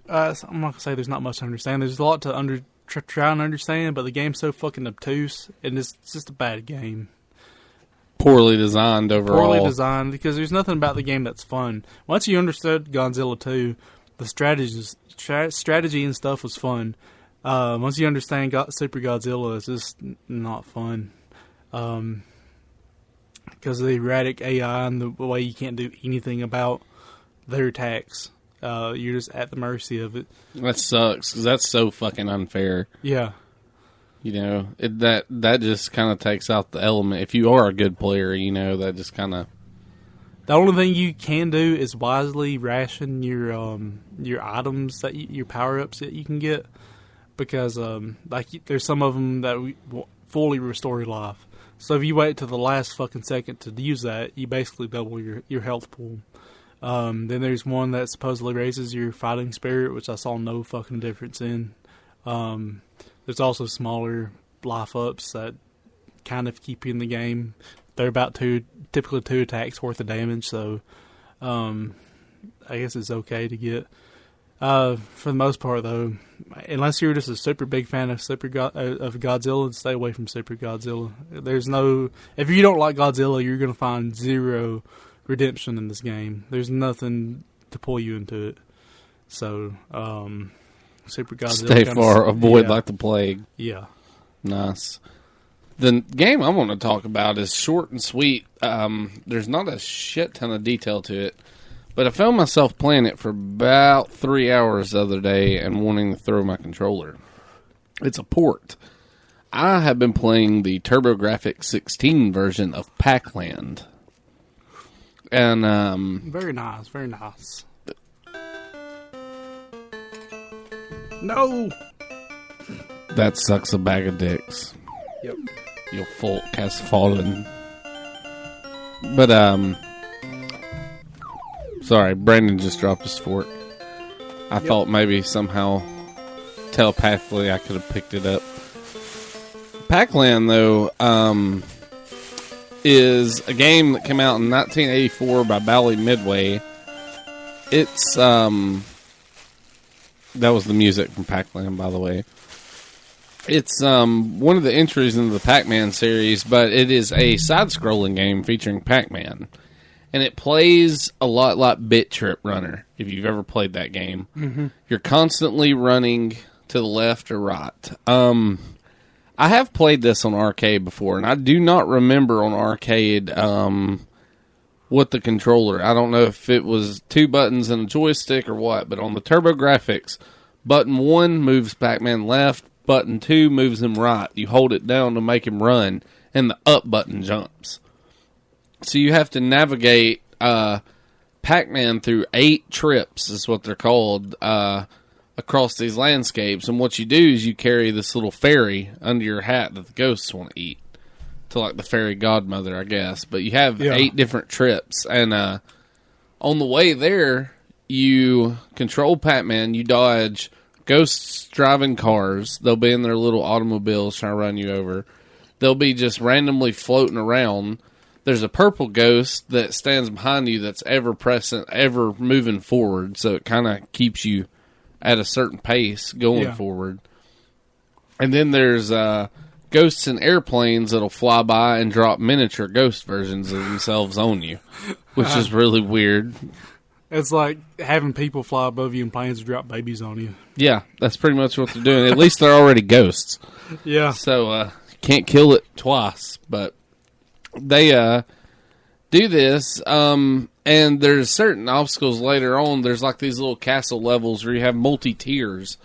I'm not gonna say there's not much to understand. There's a lot to try and understand, but the game's so fucking obtuse, and it's just a bad game. Poorly designed overall. Poorly designed, because there's nothing about the game that's fun. Once you understood Godzilla 2, the strategy and stuff was fun. Once you understand Super Godzilla, it's just not fun. Because of the erratic AI and the way you can't do anything about their attacks. You're just at the mercy of it. That sucks, because that's so fucking unfair. Yeah. That just kind of takes out the element. If you are a good player, that just kind of... The only thing you can do is wisely ration your items, your power-ups that you can get. Because there's some of them that fully restore your life. So if you wait till the last fucking second to use that, you basically double your health pool. Then there's one that supposedly raises your fighting spirit, which I saw no fucking difference in. There's also smaller life ups that kind of keep you in the game. They're about typically 2 attacks worth of damage, so I guess it's okay to get. For the most part, though, unless you're just a super big fan of Godzilla, stay away from Super Godzilla. If you don't like Godzilla, you're going to find zero redemption in this game. There's nothing to pull you into it. So, Super Godzilla. Stay far, avoid like the plague. Yeah. Nice. The game I want to talk about is short and sweet. There's not a shit ton of detail to it, but I found myself playing it for about 3 hours the other day and wanting to throw my controller. It's a port. I have been playing the TurboGrafx 16 version of Pacland. And very nice, very nice. No! That sucks a bag of dicks. Yep. Your folk has fallen. But, sorry, Brandon just dropped his fork. I thought maybe somehow telepathically I could have picked it up. Pacland, though, is a game that came out in 1984 by Bally Midway. It's, that was the music from Pacland, by the way. It's one of the entries into the Pac-Man series, but it is a side-scrolling game featuring Pac-Man. And it plays a lot like Bit Trip Runner, if you've ever played that game. Mm-hmm. You're constantly running to the left or right. I have played this on arcade before, and I do not remember on arcade what the controller. I don't know if it was 2 buttons and a joystick or what, but on the TurboGrafx, button 1 moves Pac-Man left, button 2 moves him right. You hold it down to make him run, and the up button jumps. So you have to navigate Pac-Man through 8 trips, is what they're called, across these landscapes. And what you do is you carry this little fairy under your hat that the ghosts want to eat. To like the fairy godmother, I guess. But you have 8 different trips. And on the way there, you control Pac-Man, you dodge ghosts driving cars. They'll be in their little automobiles trying to run you over. They'll be just randomly floating around. There's a purple ghost that stands behind you that's ever present, ever moving forward. So it kind of keeps you at a certain pace going forward. And then there's ghosts in airplanes that'll fly by and drop miniature ghost versions of themselves on you, which is really weird. It's like having people fly above you in planes and drop babies on you. Yeah, that's pretty much what they're doing. At least they're already ghosts. Yeah. So, can't kill it twice. But they do this. And there's certain obstacles later on. There's like these little castle levels where you have multi-tiers,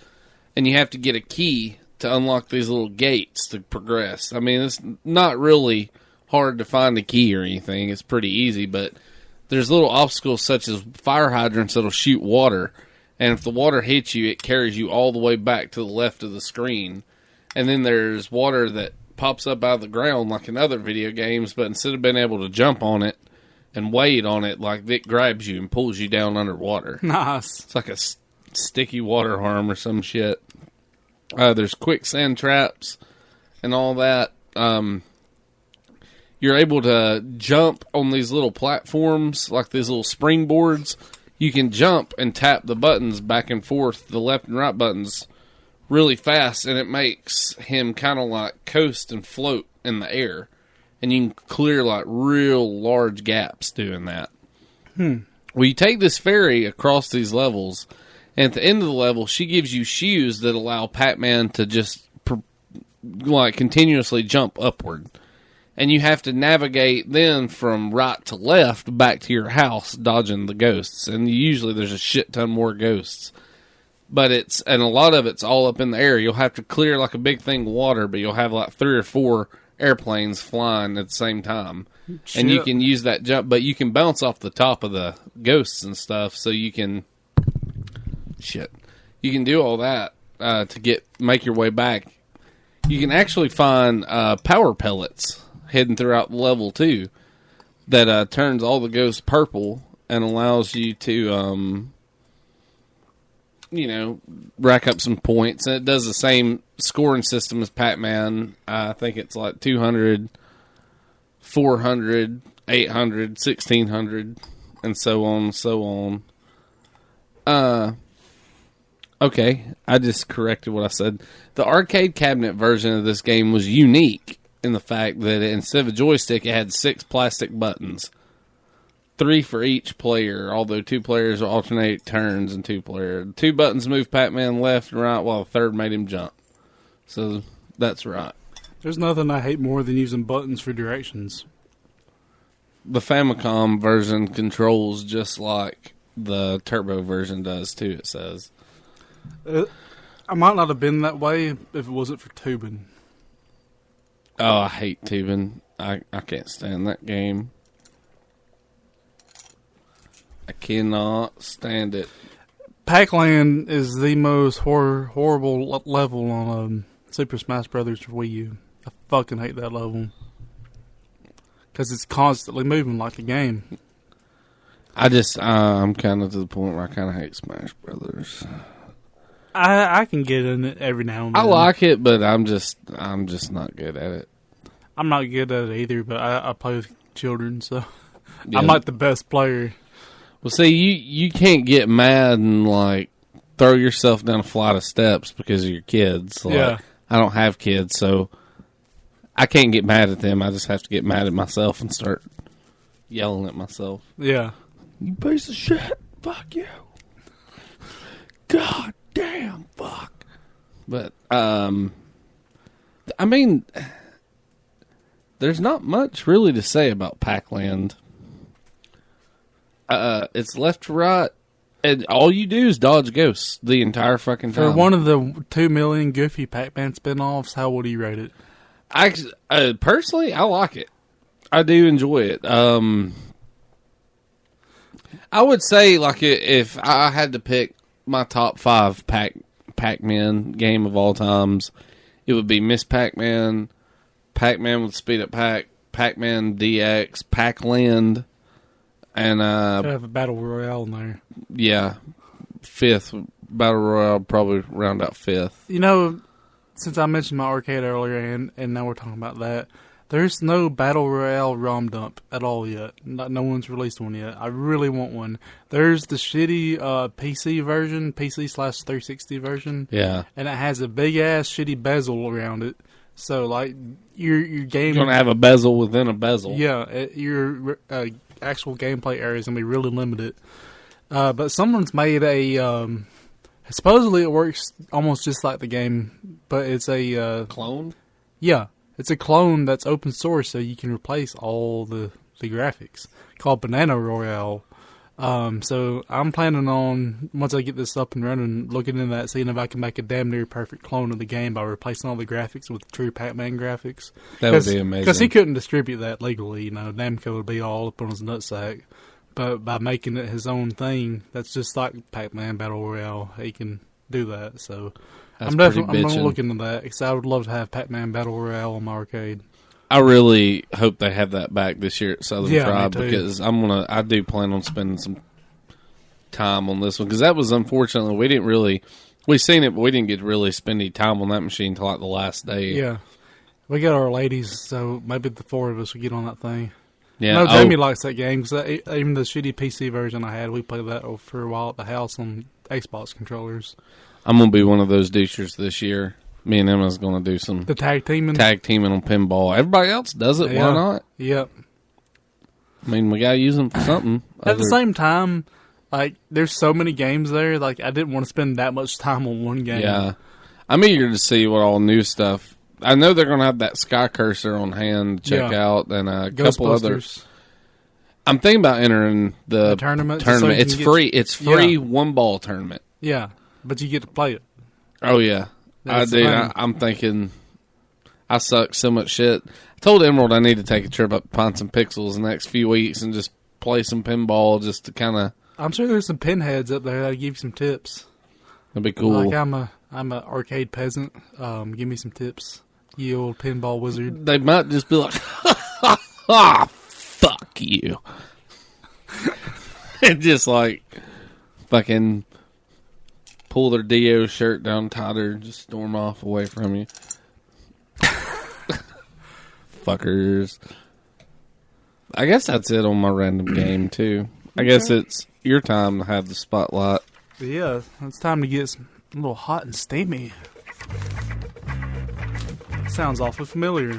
and you have to get a key to unlock these little gates to progress. I mean, it's not really hard to find a key or anything. It's pretty easy, but there's little obstacles such as fire hydrants that'll shoot water, and if the water hits you, it carries you all the way back to the left of the screen. And then there's water that pops up out of the ground like in other video games, but instead of being able to jump on it and wade on it, like it grabs you and pulls you down underwater. Nice. It's like a sticky water harm or some shit. There's quicksand traps and all that. You're able to jump on these little platforms, like these little springboards. You can jump and tap the buttons back and forth, the left and right buttons, really fast, and it makes him kind of like coast and float in the air. And you can clear like real large gaps doing that. Well, you take this ferry across these levels, and at the end of the level, she gives you shoes that allow Pacman to just like continuously jump upward. And you have to navigate then from right to left back to your house, dodging the ghosts. And usually there's a shit ton more ghosts. But a lot of it's all up in the air. You'll have to clear like a big thing of water, but you'll have like 3 or 4 airplanes flying at the same time. Shit. And you can use that jump, but you can bounce off the top of the ghosts and stuff, so you can you can do all that to make your way back. You can actually find power pellets hidden throughout the level too that turns all the ghosts purple and allows you to rack up some points. And it does the same scoring system as Pacman. I think it's like 200, 400, 800, 1600, and so on and so on. Okay, I just corrected what I said. The arcade cabinet version of this game was unique in the fact that instead of a joystick, it had 6 plastic buttons. 3 for each player, although 2 players will alternate turns and 2 players. 2 buttons move Pac-Man left and right, while the third made him jump. So that's right. There's nothing I hate more than using buttons for directions. The Famicom version controls just like the Turbo version does too, it says. I might not have been that way if it wasn't for tubing. Oh, I hate tubing. I can't stand that game. I cannot stand it. Pacland is the most horrible level on Super Smash Brothers for Wii U. I fucking hate that level. Because it's constantly moving like a game. I'm kind of to the point where I kind of hate Smash Brothers. I can get in it every now and then. I like it, but I'm just not good at it. I'm not good at it either, but I play with children, so yeah. I'm like the best player. Well, see, you can't get mad and like throw yourself down a flight of steps because of your kids. Like, yeah. I don't have kids, so I can't get mad at them. I just have to get mad at myself and start yelling at myself. Yeah. You piece of shit. Fuck you. God damn, fuck. But, I mean, there's not much really to say about Pacland. It's left to right, and all you do is dodge ghosts the entire fucking time. For one of the 2 million Goofy Pac-Man spin-offs, how would you rate it? Personally, I like it. I do enjoy it. I would say, like, if I had to pick my top 5 Pac-Man game of all times, it would be Miss Pac-Man, Pac-Man with Speed Up Pac, Pac-Man DX, Pacland, and Gotta have a battle royale in there. Yeah, 5th battle royale, probably round out 5th. You know, since I mentioned my arcade earlier, and now we're talking about that, there's no battle royale ROM dump at all yet. No one's released one yet. I really want one. There's the shitty PC version, PC/360 version. Yeah, and it has a big ass shitty bezel around it. So like your game, you're gonna have a bezel within a bezel. Yeah, your actual gameplay area is gonna be really limited. But someone's made a. Supposedly it works almost just like the game, but it's a clone. Yeah, it's a clone that's open source, so you can replace all the the graphics, called Banana Royale. So I'm planning on, once I get this up and running, looking into that, seeing if I can make a damn near perfect clone of the game by replacing all the graphics with true Pac-Man graphics. That would be amazing. Because he couldn't distribute that legally, Namco would be all up on his nutsack. But by making it his own thing, that's just like Pac-Man Battle Royale, he can do that. So I'm going to look into that, because I would love to have Pac-Man Battle Royale on my arcade. I really hope they have that back this year at Southern Fried, me too. because I do plan on spending some time on this one, because that was, unfortunately, we seen it, but we didn't get to really spend any time on that machine until like the last day. Yeah. We got our ladies, so maybe the four of us will get on that thing. Yeah. No, Jamie likes that game, because even the shitty PC version I had, we played that for a while at the house on Xbox controllers. I'm going to be one of those douchers this year. Me and Emma's going to do some the tag teaming on pinball. Everybody else does it. Yeah. Why not? Yep. I mean, we got to use them for something. At the same time, like, there's so many games there. Like, I didn't want to spend that much time on one game. Yeah. I'm eager to see what all new stuff. I know they're going to have that Sky Cursor on hand to check out, and a couple others. I'm thinking about entering the tournament. It's free. It's free one ball tournament. Yeah, but you get to play it. Oh yeah, That's I'm thinking. I suck so much shit. I told Emerald I need to take a trip up to Ponce and Pixels the next few weeks and just play some pinball, just to kind of. I'm sure there's some pinheads up there that'll give you some tips. That'd be cool. Like I'm a arcade peasant. Give me some tips, you old pinball wizard. They might just be like, "Ah, fuck you," and just like fucking pull their Dio shirt down tighter and just storm off away from you. Fuckers. I guess that's it on my random game, too. I guess it's your time to have the spotlight. Yeah, it's time to get a little hot and steamy. Sounds awfully familiar.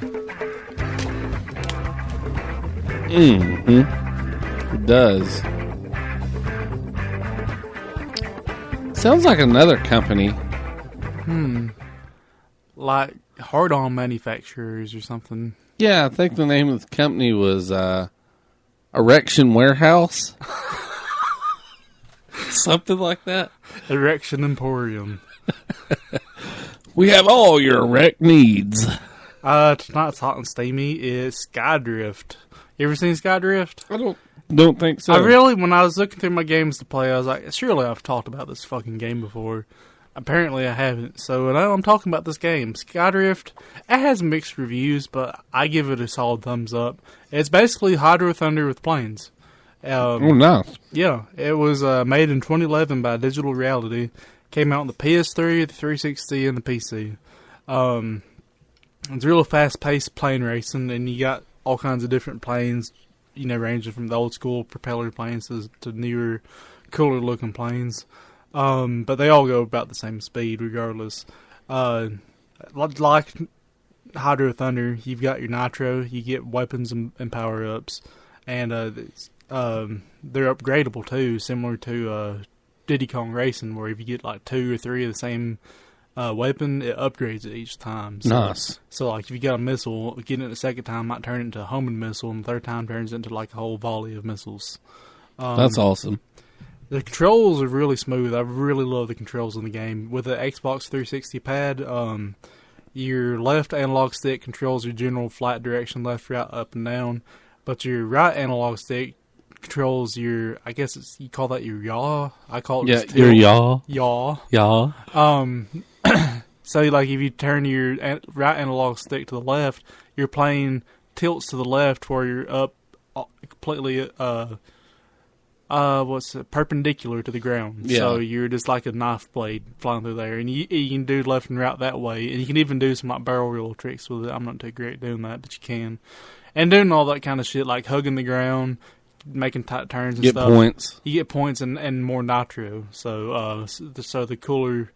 Mm-hmm. It does. Sounds like another company. Like hard-on manufacturers or something. Yeah, I think the name of the company was Erection Warehouse. Something like that. Erection Emporium. We have all your erect needs. Tonight's hot and steamy is Skydrift. You ever seen Skydrift? I don't think so. When I was looking through my games to play, I was like, surely I've talked about this fucking game before. Apparently I haven't. So now I'm talking about this game. Skydrift, it has mixed reviews, but I give it a solid thumbs up. It's basically Hydro Thunder with planes. Oh, nice. Yeah, it was made in 2011 by Digital Reality. Came out on the PS3, the 360, and the PC. It's real fast-paced plane racing, and you got all kinds of different planes, ranging from the old-school propeller planes to newer, cooler-looking planes. But they all go about the same speed, regardless. Like Hydro Thunder, you've got your nitro, you get weapons and power-ups, and they're upgradable, too, similar to Diddy Kong Racing, where if you get like 2 or 3 of the same weapon, it upgrades it each time. So, nice. So, like, if you got a missile, getting it the second time might turn it into a homing missile, and the third time turns it into like a whole volley of missiles. That's awesome. The controls are really smooth. I really love the controls in the game. With the Xbox 360 pad, your left analog stick controls your general flat direction, left, right, up, and down. But your right analog stick controls your, I guess you call that your yaw. I call it just your yaw. Yaw. Yaw. So, like, if you turn your right analog stick to the left, your plane tilts to the left where you're up completely, perpendicular to the ground. Yeah. So you're just like a knife blade flying through there. And you can do left and right that way. And you can even do some like barrel roll tricks with it. I'm not too great at doing that, but you can. And doing all that kind of shit, like hugging the ground, making tight turns and stuff. Get points. You get points and more nitro. So the cooler,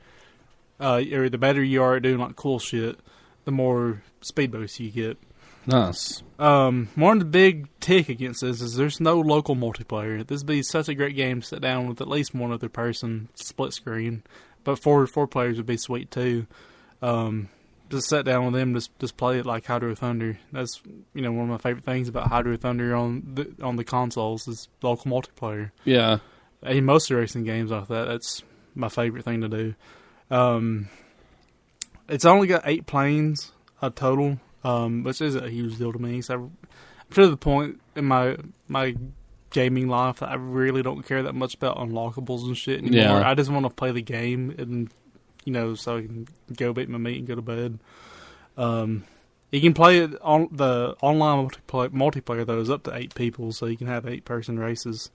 or the better you are at doing like cool shit, the more speed boost you get. Nice. One of the big tick against this is there's no local multiplayer. This would be such a great game to sit down with at least one other person, split screen. But four players would be sweet too. just sat down with him, just play it like Hydro Thunder. That's one of my favorite things about Hydro Thunder on the consoles is local multiplayer. Yeah. In most racing games like that, that's my favorite thing to do. It's only got 8 planes total, which isn't a huge deal to me. So I'm to the point in my gaming life that I really don't care that much about unlockables and shit anymore. Yeah. I just want to play the game and so I can go bake my meat and go to bed. You can play it on the online multiplayer though is up to 8 people, so you can have 8-person races.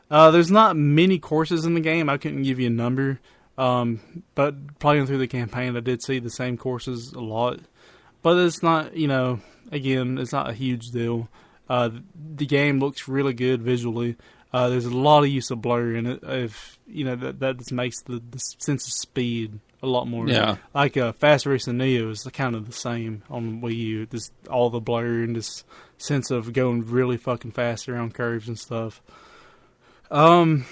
There's not many courses in the game. I couldn't give you a number. But playing through the campaign, I did see the same courses a lot. But it's not, again, it's not a huge deal. The game looks really good visually. There's a lot of use of blur in it. That just makes the sense of speed a lot more. Yeah. Like Fast Racing Neo is kind of the same on Wii U. Just all the blur and this sense of going really fucking fast around curves and stuff. So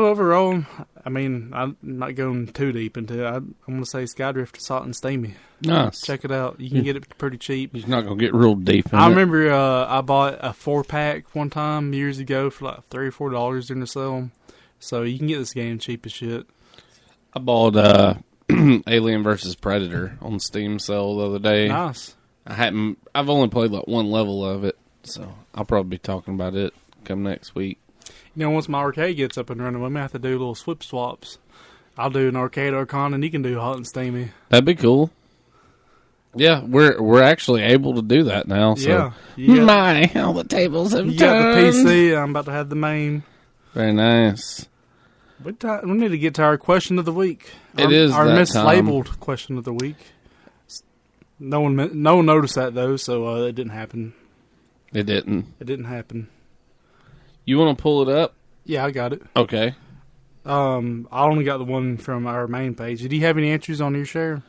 overall, I mean, I'm not going too deep into it. I'm going to say Skydrifters Hot and Steamy. Nice. Check it out. You can get it pretty cheap. He's not going to get real deep in I it. remember I bought a 4-pack one time years ago for like $3 or $4 during the sale. So you can get this game cheap as shit. I bought Alien vs. Predator on Steam sale the other day. Nice. I've only played like one level of it, so I'll probably be talking about it come next week. Once my arcade gets up and running, we may have to do little swip swaps. I'll do an arcade Archon, and you can do Hot and Steamy. That'd be cool. Yeah, we're actually able to do that now. So. Yeah. All the tables have turned. You got the PC, I'm about to have the main. Very nice. We need to get to our question of the week. It is our that mislabeled time. Question of the week. No one noticed that, though, so it didn't happen. It didn't. It didn't happen. You want to pull it up? Yeah, I got it. Okay. I only got the one from our main page. Did you have any entries on your share?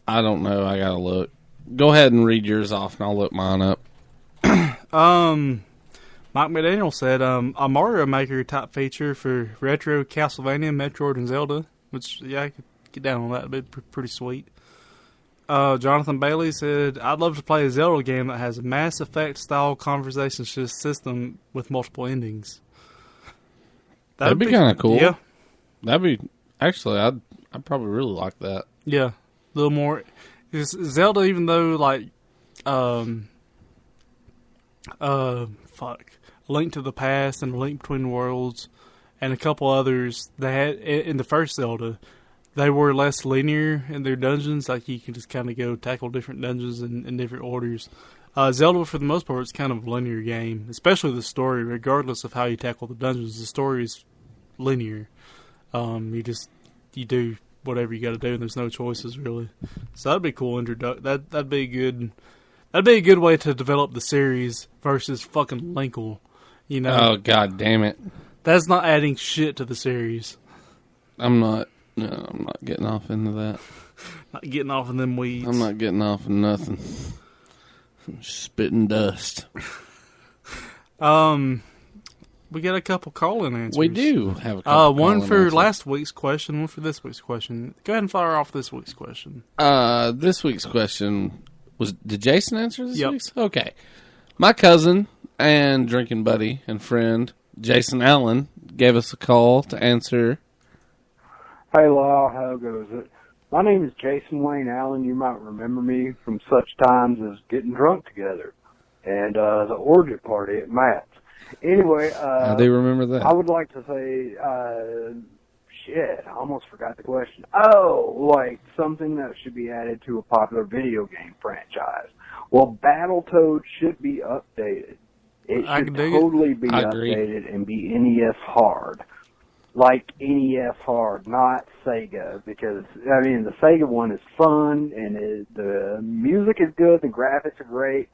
I don't know. I gotta look. Go ahead and read yours off, and I'll look mine up. Mike McDaniel said, a Mario Maker type feature for retro Castlevania, Metroid, and Zelda. Which, yeah, I could get down on that. It'd be pretty sweet. Jonathan Bailey said, I'd love to play a Zelda game that has a Mass Effect style conversation system with multiple endings. That'd be kind of cool. Yeah. That'd be, actually, I'd probably really like that. Yeah. A little more. Zelda, even though, like, Link to the Past and Link Between Worlds and a couple others, they had, in the first Zelda, they were less linear in their dungeons. Like, you can just kind of go tackle different dungeons in different orders. Zelda, for the most part, is kind of a linear game, especially the story. Regardless of how you tackle the dungeons, the story is linear. You do whatever you got to do, and there's no choices really. So that'd be a cool introduction. That'd be a good way to develop the series versus fucking Linkle. Oh, god damn it! That's not adding shit to the series. I'm not getting off into that. Not getting off in them weeds. I'm not getting off in nothing. I'm spitting dust. We got a couple call-in answers. We do have a couple one for answers. last week's question, one for this week's question. Go ahead and fire off this week's question. This week's question was, did Jason answer this Yep. week's? Okay. My cousin and drinking buddy and friend, Jason Allen, gave us a call to answer. Hey, Lyle, how goes it? My name is Jason Wayne Allen. You might remember me from such times as getting drunk together and the orgy party at Matt's. Anyway, I do remember that. I would like to say, I almost forgot the question. Oh, like something that should be added to a popular video game franchise. Well, Battletoads should be updated. It should totally be updated and be NES hard. Like NES hard, not Sega, because, I mean, the Sega one is fun, and the music is good, the graphics are great,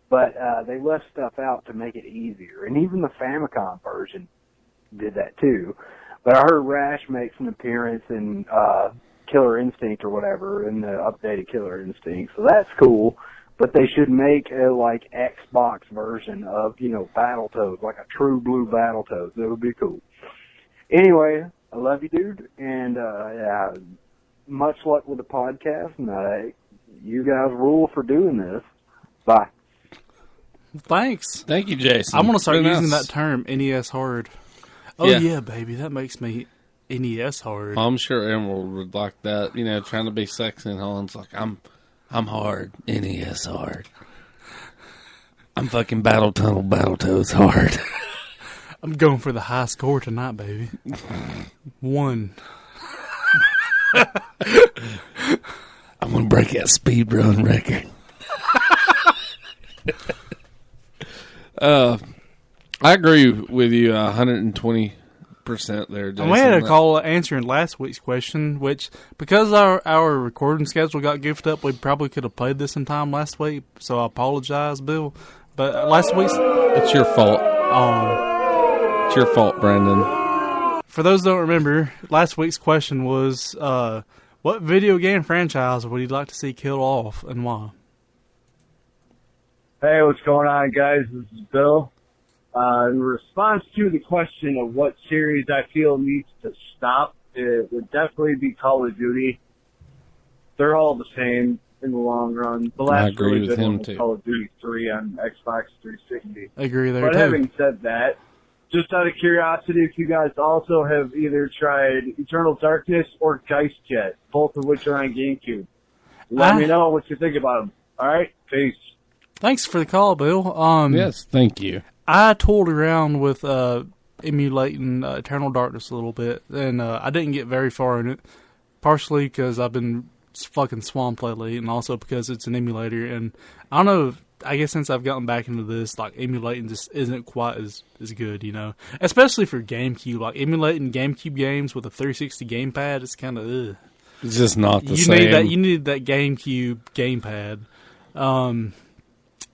but they left stuff out to make it easier. And even the Famicom version did that too. But I heard Rash makes an appearance in Killer Instinct or whatever, in the updated Killer Instinct, so that's cool. But they should make a, like, Xbox version of, Battletoads, like a true blue Battletoads. That would be cool. Anyway, I love you, dude, and much luck with the podcast, and you guys rule for doing this. Bye. Thanks. Thank you, Jason. I'm going to start Very using nice. that term, NES hard. Oh, yeah, baby. That makes me NES hard. I'm sure Emerald would like that. You know, trying to be sexy and Holland's like, I'm hard. NES hard. I'm fucking Battletoads hard. I'm going for the high score tonight, baby. 1. I'm going to break that speed run record. I agree with you 120% there, Jason. And we had a call answering last week's question, which, because our recording schedule got goofed up, we probably could have played this in time last week, so I apologize, Bill. But last week's... It's your fault. It's your fault, Brandon. For those who don't remember, last week's question was, what video game franchise would you like to see killed off, and why? Hey, what's going on, guys? This is Bill. In response to the question of what series I feel needs to stop, it would definitely be Call of Duty. They're all the same in the long run. The last agree really with good him, one was too. Call of Duty 3 on Xbox 360. I agree there, But too. having said that, just out of curiosity, if you guys also have either tried Eternal Darkness or Geistjet, both of which are on GameCube. Let me know what you think about them. All right? Peace. Thanks for the call, Bill. Yes, thank you. I tooled around with emulating Eternal Darkness a little bit, and I didn't get very far in it, partially because I've been fucking swamped lately, and also because it's an emulator, and I don't know, I guess since I've gotten back into this, like, emulating just isn't quite as good, you know? Especially for GameCube. Like, emulating GameCube games with a 360 gamepad is kind of, It's just not the same. You need that GameCube gamepad.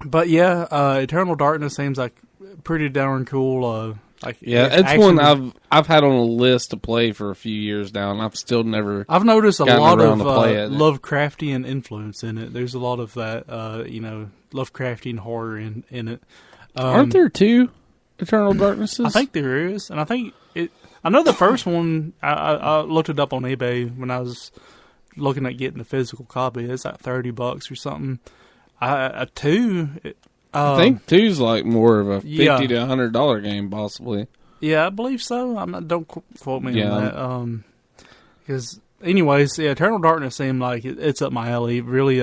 But yeah, Eternal Darkness seems like pretty darn cool. It's one I've had on a list to play for a few years now, and I've still never. I've noticed a lot of play it. Lovecraftian influence in it. There's a lot of that, Lovecraftian horror in it. Aren't there 2 Eternal Darknesses? I think there is, and I think it. I know the first one. I looked it up on eBay when I was looking at getting a physical copy. It's like $30 or something. 2. I think 2's like more of a $50 to $100 game, possibly. Yeah, I believe so. Don't quote me on that. Because, anyways, Eternal Darkness seemed like it's up my alley. Really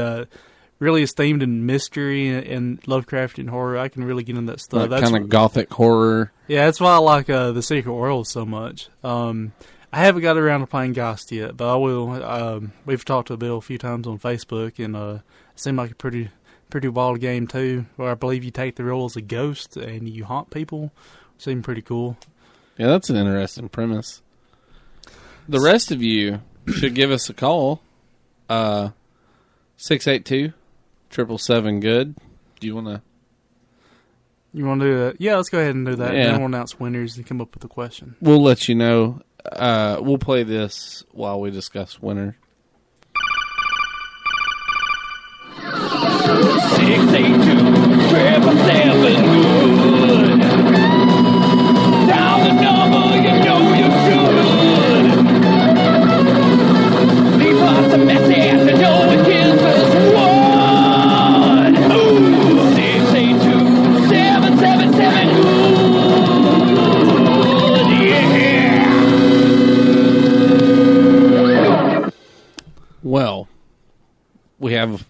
esteemed in mystery and Lovecraftian horror. I can really get into that stuff. That kind of gothic horror. Yeah, that's why I like The Secret World so much. I haven't got around to playing Ghost yet, but I will. We've talked to Bill a few times on Facebook, and it seemed like a pretty wild game too, where I believe you take the role as a ghost and you haunt people. Seemed pretty cool. Yeah, that's an interesting premise. The rest of you should give us a call. 682-777 good. Do you want to? You want to do that? Yeah, let's go ahead and do that. Yeah. And then we'll announce winners and come up with a question. We'll let you know. We'll play this while we discuss winner. 682-777 good. Dial the number, you know you should. Leave us a message, you know it kills us one. Ooh, 682-777 good. Yeah. Well, we have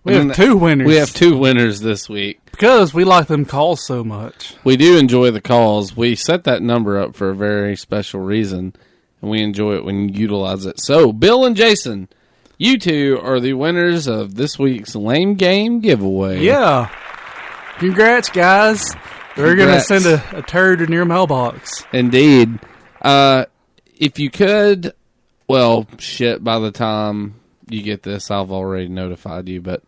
2 winners. We have 2 winners this week. Because we like them calls so much. We do enjoy the calls. We set that number up for a very special reason, and we enjoy it when you utilize it. So, Bill and Jason, you 2 are the winners of this week's Lame Game giveaway. Yeah. Congrats, guys. We're going to send a turd in your mailbox. Indeed. If you could, well, shit, by the time you get this, I've already notified you, but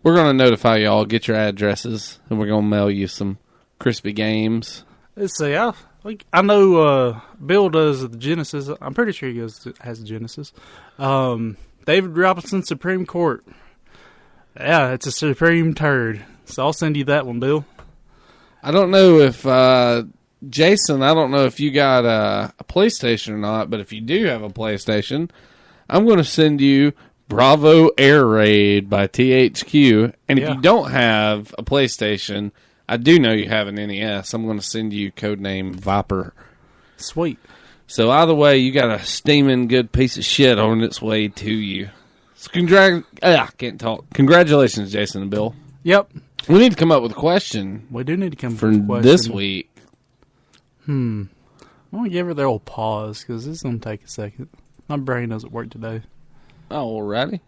we're going to notify y'all, get your addresses, and we're going to mail you some crispy games. Let's see. I know Bill does the Genesis. I'm pretty sure he has the Genesis. David Robinson Supreme Court. Yeah, it's a supreme turd. So I'll send you that one, Bill. I don't know if, Jason, I don't know if you got a PlayStation or not, but if you do have a PlayStation, I'm going to send you Bravo Air Raid by THQ. And if Yeah. you don't have a PlayStation, I do know you have an NES. I'm going to send you codename Viper. Sweet. So either way, you got a steaming good piece of shit on its way to you. So I can't talk. Congratulations, Jason and Bill. Yep. We need to come up with a question We do need to come for up with a question. this week. I'm going to give her the old pause because this is going to take a second. My brain doesn't work today. Oh, alrighty.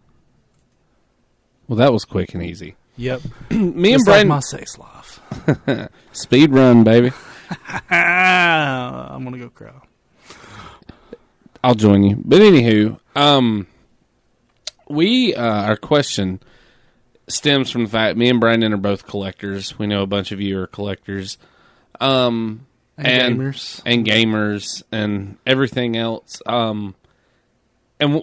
Well, that was quick and easy. Yep. Me and Just like Brandon, my sex life. speed run, baby. I'm going to go cry. I'll join you. But anywho, our question stems from the fact me and Brandon are both collectors. We know a bunch of you are collectors. And gamers. And gamers and everything else. And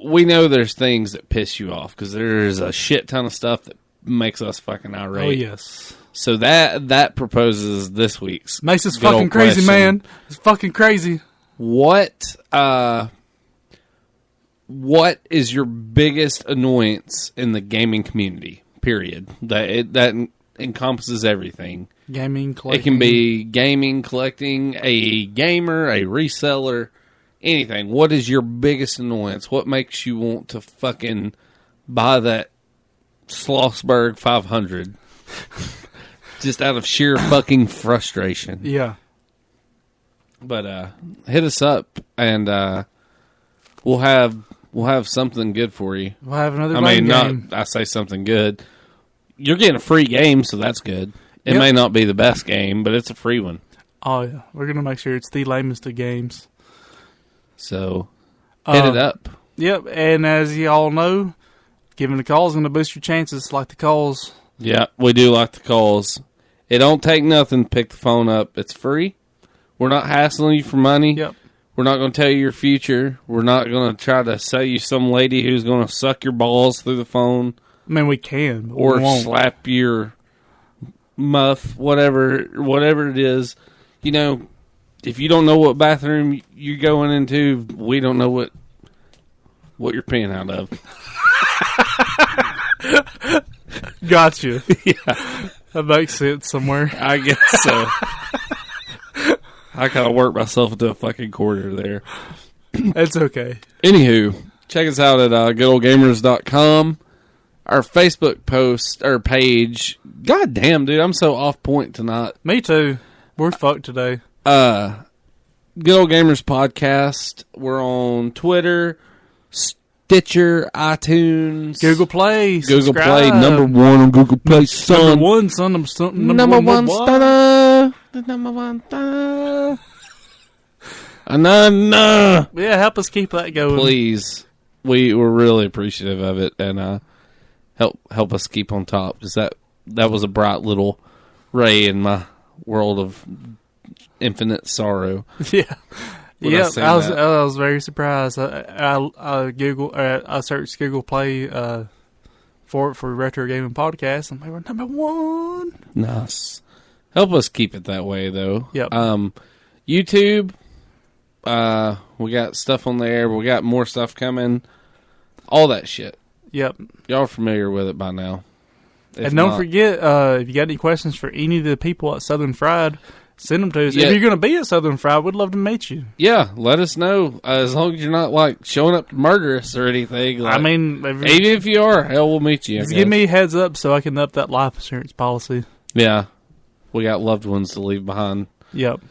we know there's things that piss you off because there's a shit ton of stuff that makes us fucking irate. Oh, yes. So that proposes this week's Makes us good old fucking crazy, question. man. It's fucking crazy. What is your biggest annoyance in the gaming community? Period. That encompasses everything. Gaming, collecting. It can be gaming, collecting, a gamer, a reseller, anything. What is your biggest annoyance? What makes you want to fucking buy that Schlossberg 500? Just out of sheer fucking frustration. Yeah. But hit us up and we'll have something good for you. We'll have another I mean, game. I say something good. You're getting a free game, so that's good. It Yep. may not be the best game, but it's a free one. Oh, yeah. We're going to make sure it's the lamest of games. So hit it up. Yep. And as you all know, giving the call is going to boost your chances like the calls. Yeah, we do like the calls. It don't take nothing to pick the phone up. It's free. We're not hassling you for money. Yep. We're not going to tell you your future. We're not going to try to sell you some lady who's going to suck your balls through the phone. I mean, we can. But Or we won't. slap your muff, whatever it is. You know, if you don't know what bathroom you're going into, we don't know what you're peeing out of. Gotcha. Yeah, That makes sense somewhere. I guess so. I kind of worked myself into a fucking corner there. It's okay. Anywho, check us out at goodoldgamers.com. Our Facebook post or page. God damn, dude, I'm so off point tonight. Me too. We're fucked today. Good Old Gamers Podcast. We're on Twitter, Stitcher, iTunes, Google Play. Google subscribe. Play, number one on Google Play, son. Number one, son. Number one stunner. The number one stunner. No. Yeah, help us keep that going. Please. We're really appreciative of it, and help us keep on top, because that was a bright little ray in my world of infinite sorrow. Yeah. When Yeah, say I was that. very surprised. I searched Google Play for Retro Gaming Podcast, and we were number one. Nice. Help us keep it that way, though. Yep. YouTube, we got stuff on there. We got more stuff coming. All that shit. Yep. Y'all are familiar with it by now. If And don't not- forget, if you got any questions for any of the people at Southern Fried, send them to us. Yeah. If you're going to be at Southern Fried, we'd love to meet you. Yeah, let us know. As long as you're not, like, showing up to murder us or anything. Like, I mean, even if you are, hell, we'll meet you. I just guess. give me a heads up so I can up that life insurance policy. Yeah. We got loved ones to leave behind. Yep.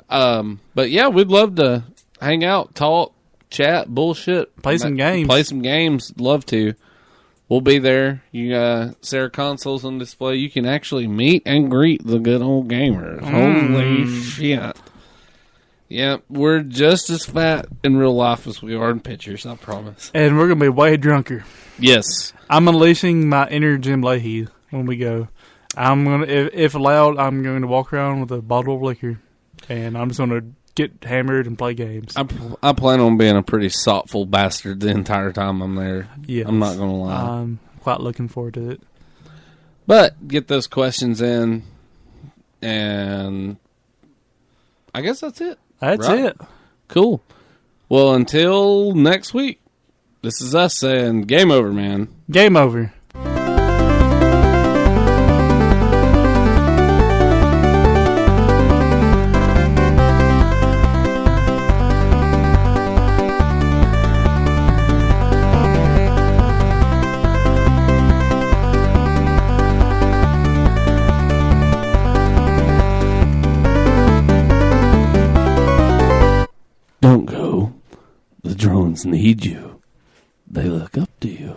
But yeah, we'd love to hang out, talk, chat, bullshit. Play some games. Play some games. Love to. We'll be there. You set our consoles on display. You can actually meet and greet the good old gamers. Holy shit. Yeah, we're just as fat in real life as we are in pictures, I promise. And we're going to be way drunker. Yes. I'm unleashing my inner Jim Leahy when we go. I'm going to, if allowed, I'm going to walk around with a bottle of liquor. And I'm just going to get hammered and play games. I plan on being a pretty thoughtful bastard the entire time I'm there. Yes. I'm not going to lie. I'm quite looking forward to it. But get those questions in, and I guess that's it. That's Right. it. Cool. Well, until next week, This is us saying game over, man. Game over. Don't go. The drones need you. They look up to you.